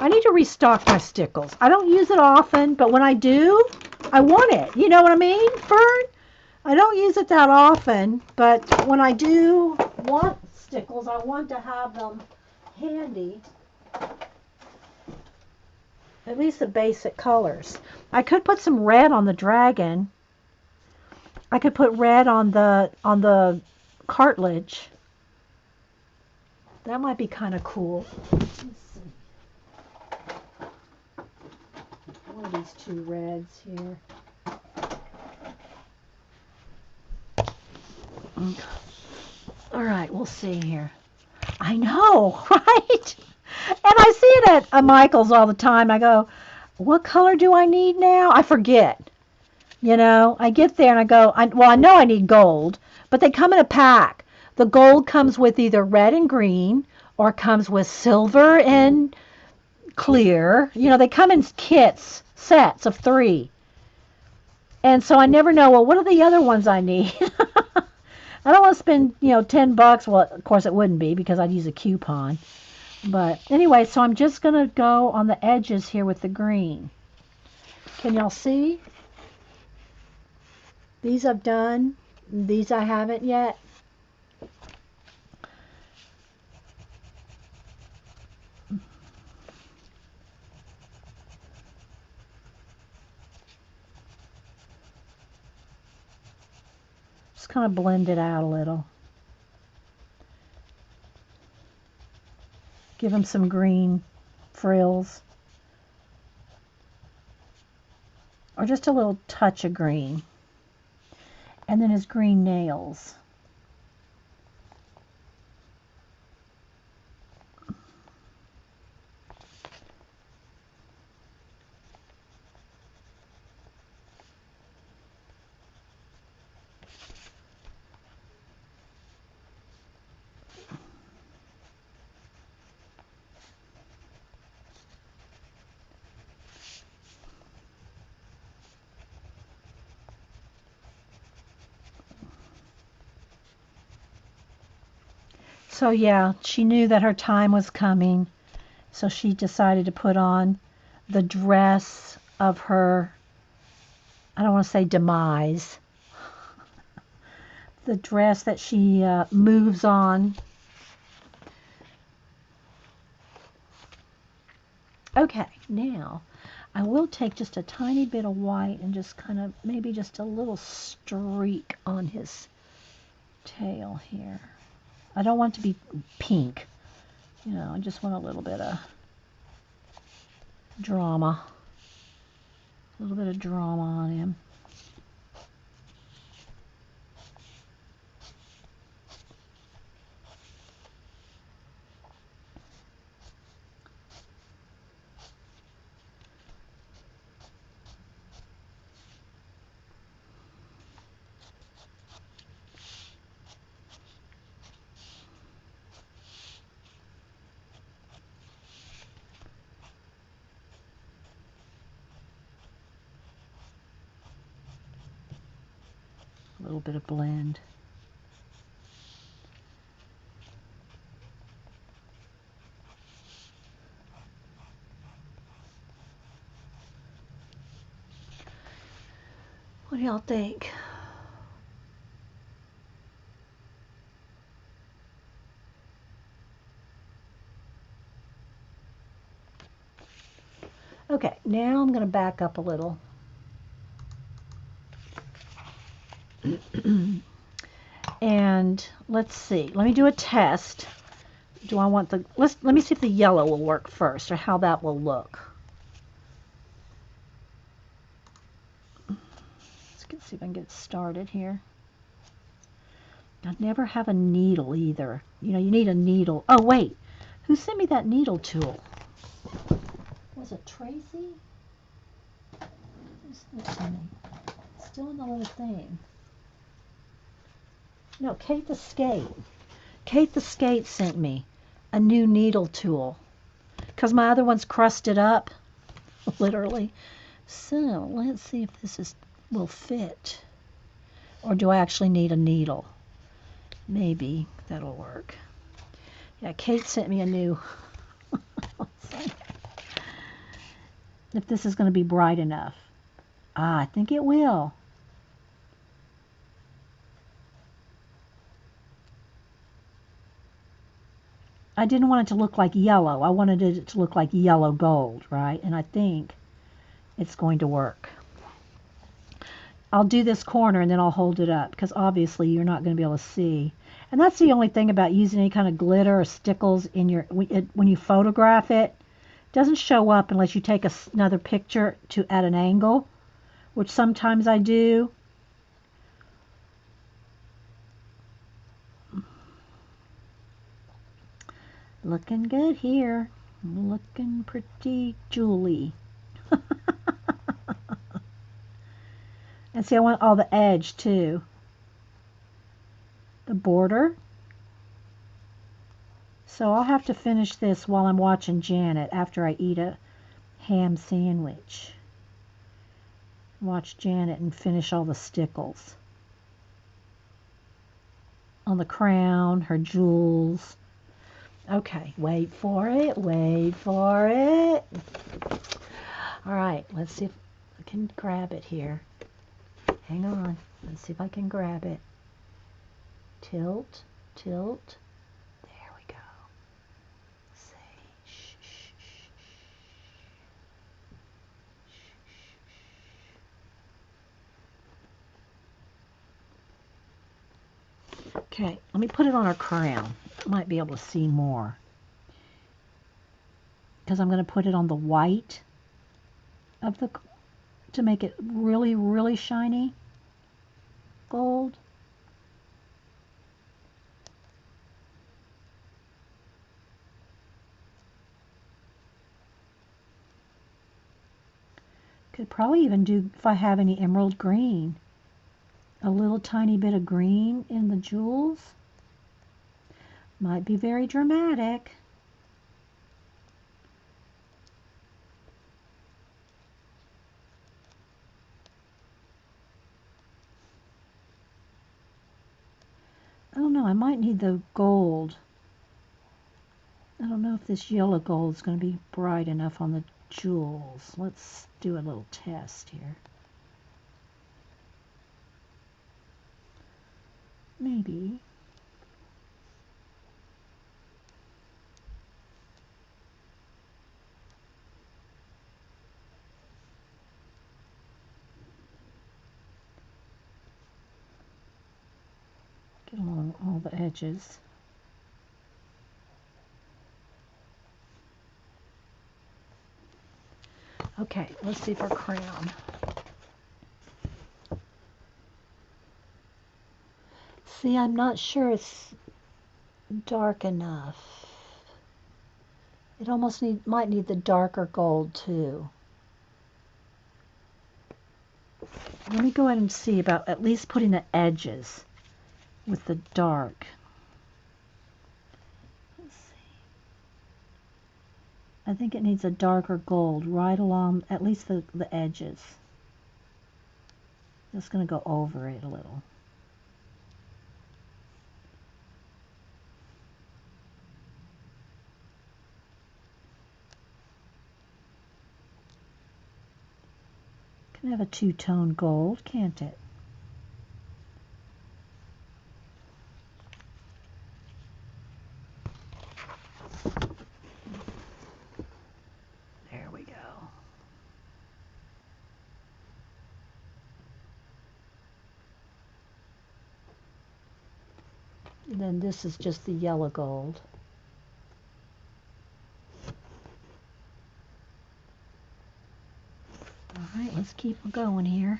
I need to restock my stickles. I don't use it often, but when I do, I want it. You know what I mean, Fern? I don't use it that often, but when I do want stickles, I want to have them handy. At least the basic colors. I could put some red on the dragon. I could put red on the cartilage. That might be kind of cool. Let's see. One of these two reds here. All right, we'll see here. I know, right? And I see it at Michael's all the time. I go, what color do I need now? I forget. I get there and I go, I know I need gold, but they come in a pack. The gold comes with either red and green or comes with silver and clear. They come in sets of 3. And so I never know, well, what are the other ones I need? I don't want to spend, $10. Well, of course it wouldn't be because I'd use a coupon. But anyway, so I'm just going to go on the edges here with the green. Can y'all see? These I've done. These I haven't yet. Just kind of blend it out a little. Give him some green frills. Or just a little touch of green. And then his green nails. So yeah, she knew that her time was coming, so she decided to put on the dress of her, I don't want to say demise, the dress that she moves on. Okay, now I will take just a tiny bit of white and just kind of, maybe just a little streak on his tail here. I don't want it to be pink. You know, I just want a little bit of drama. A little bit of drama on him. A little bit of blend. What do y'all think? Okay, now I'm going to back up a little. And let's see. Let me do a test. Do I want the... Let me see if the yellow will work first, or how that will look. Let's see if I can get it started here. I never have a needle either. You know, you need a needle. Oh, wait. Who sent me that needle tool? Was it Tracy? Who's this one? Still in the little thing. No, Kate the Skate. Kate the Skate sent me a new needle tool. Because my other one's crusted up. Literally. So, let's see if this will fit. Or do I actually need a needle? Maybe that'll work. Yeah, Kate sent me a new... if this is going to be bright enough. Ah, I think it will. I didn't want it to look like yellow. I wanted it to look like yellow gold, right? And I think it's going to work. I'll do this corner and then I'll hold it up because obviously you're not going to be able to see. And that's the only thing about using any kind of glitter or stickles in your when you photograph it. It doesn't show up unless you take another picture at an angle, which sometimes I do. Looking good here. Looking pretty jewelly. And see, I want all the edge too. The border. So I'll have to finish this while I'm watching Janet after I eat a ham sandwich. Watch Janet and finish all the stickles. On the crown, her jewels. Okay, wait for it, wait for it. All right, let's see if I can grab it here. Hang on, let's see if I can grab it. Tilt, tilt. There we go. Say shh, shh, shh, Okay, let me put it on her crown. Might be able to see more. Because I'm going to put it on the white of the, to make it really, really shiny gold. Could probably even do, if I have any emerald green, a little tiny bit of green in the jewels. Might be very dramatic. I don't know, I might need the gold. I don't know if this yellow gold is going to be bright enough on the jewels. Let's do a little test here. Maybe. Get along all the edges. Okay, let's see for crown. See, I'm not sure it's dark enough. It almost might need the darker gold too. Let me go ahead and see about at least putting the edges with the dark. Let's see. I think it needs a darker gold right along at least the edges. Just going to go over it a little. Can have a two-tone gold, can't it? There we go. And then this is just the yellow gold. All right, let's keep going here.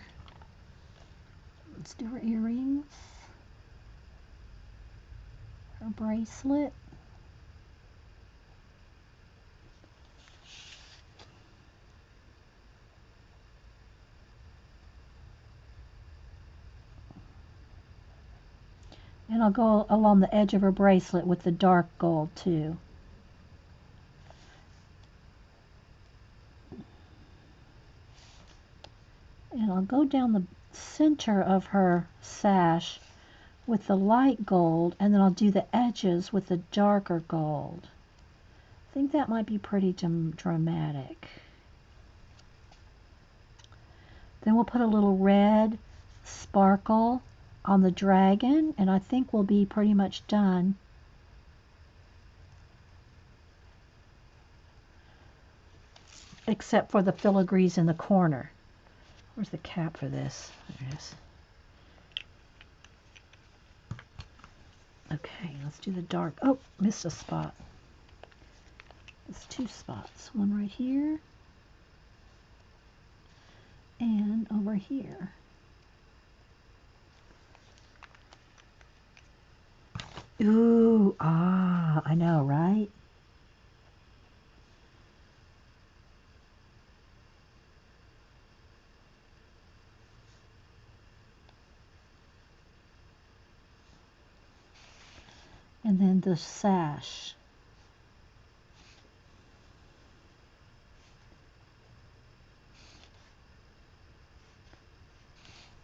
Let's do her earrings, her bracelet. And I'll go along the edge of her bracelet with the dark gold too. And I'll go down the center of her sash with the light gold, and then I'll do the edges with the darker gold. I think that might be pretty dramatic. Then we'll put a little red sparkle on the dragon, and I think we'll be pretty much done. Except for the filigrees in the corner. Where's the cap for this? There it is. Okay, let's do the dark. Oh, missed a spot. It's two spots. One right here. And over here. Ooh, ah, I know, right? And then the sash.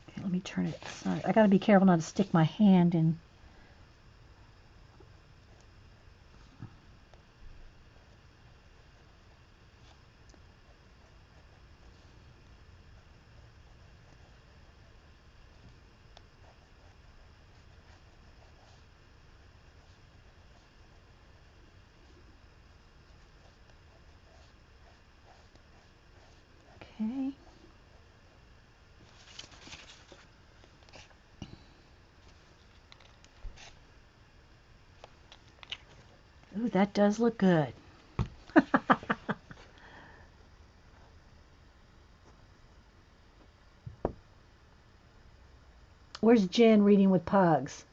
Okay, let me turn it. Sorry, I gotta be careful not to stick my hand in. Okay. Ooh, that does look good. Where's Jen reading with pugs?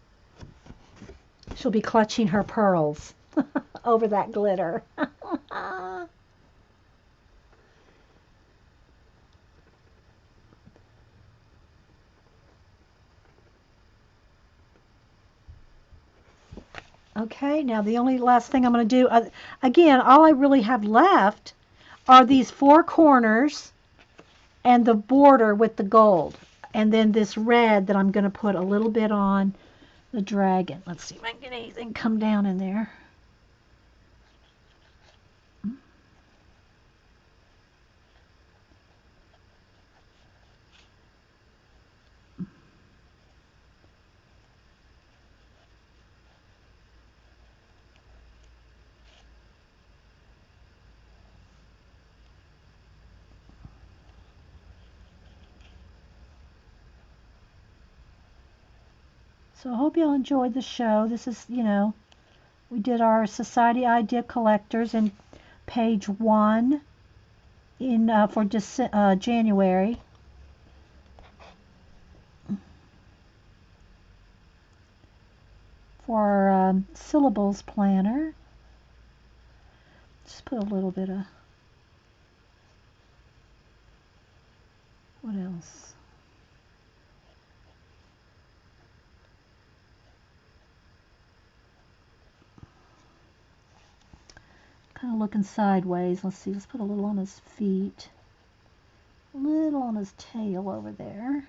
She'll be clutching her pearls over that glitter. Okay, now the only last thing I'm going to do, again, all I really have left are these four corners and the border with the gold. And then this red that I'm going to put a little bit on the dragon. Let's see if I can get anything come down in there. So I hope y'all enjoyed the show. This is, we did our Society Idea Collectors in page 1 for January. For our syllables planner. Just put a little bit of, what else? Kind of looking sideways. Let's see, let's put a little on his feet. A little on his tail over there.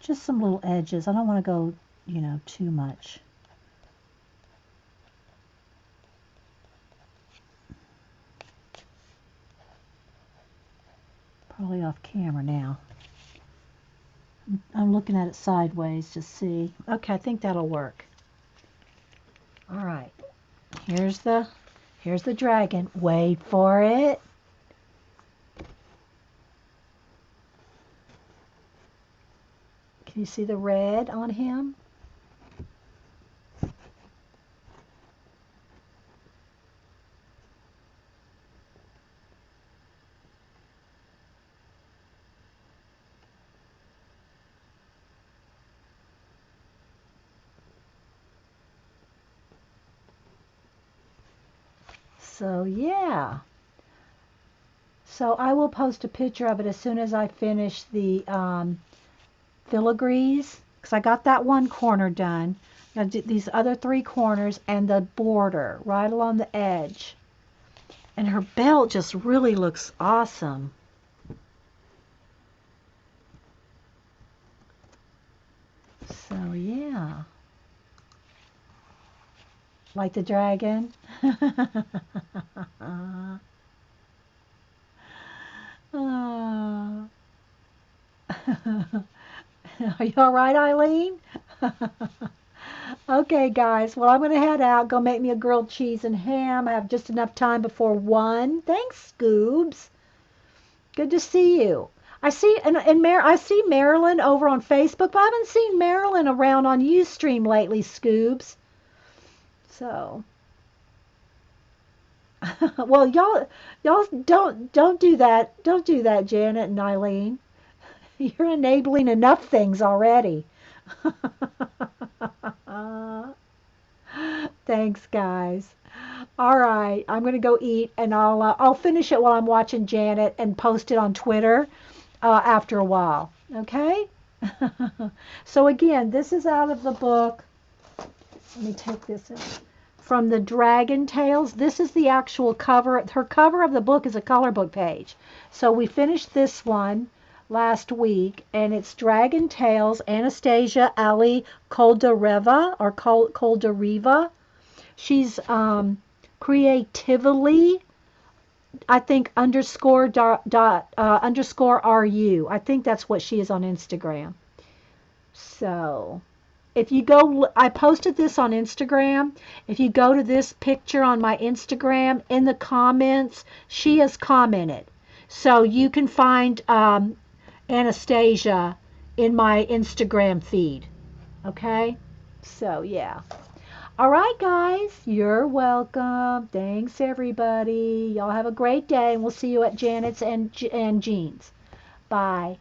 Just some little edges. I don't want to go, too much. Probably off camera now. I'm looking at it sideways to see. Okay, I think that'll work. All right. Here's the dragon. Wait for it. Can you see the red on him? So yeah. So I will post a picture of it as soon as I finish the filigrees, because I got that one corner done. Now these other 3 corners and the border right along the edge. And her belt just really looks awesome. So yeah. Like the dragon. Are you all right, Eileen? Okay, guys. Well, I'm going to head out, go make me a grilled cheese and ham. I have just enough time before 1. Thanks, Scoobs. Good to see you. I see I see Marilyn over on Facebook, but I haven't seen Marilyn around on Ustream lately, Scoobs. So, well, y'all don't do that. Don't do that, Janet and Eileen. You're enabling enough things already. Thanks, guys. All right, I'm gonna go eat, and I'll finish it while I'm watching Janet and post it on Twitter after a while. Okay. So again, this is out of the book. Let me take this in. From the Dragon Tales. This is the actual cover. Her cover of the book is a color book page. So we finished this one last week, and it's Dragon Tales, Anastasia, Elly, Koldareva, or Koldareva. She's creatively, I think, underscore RU. I think that's what she is on Instagram. So if you go, I posted this on Instagram. If you go to this picture on my Instagram, in the comments, she has commented. So you can find, Anastasia in my Instagram feed. Okay? So, yeah. All right, guys. You're welcome. Thanks, everybody. Y'all have a great day, and we'll see you at Janet's and Jean's. Bye.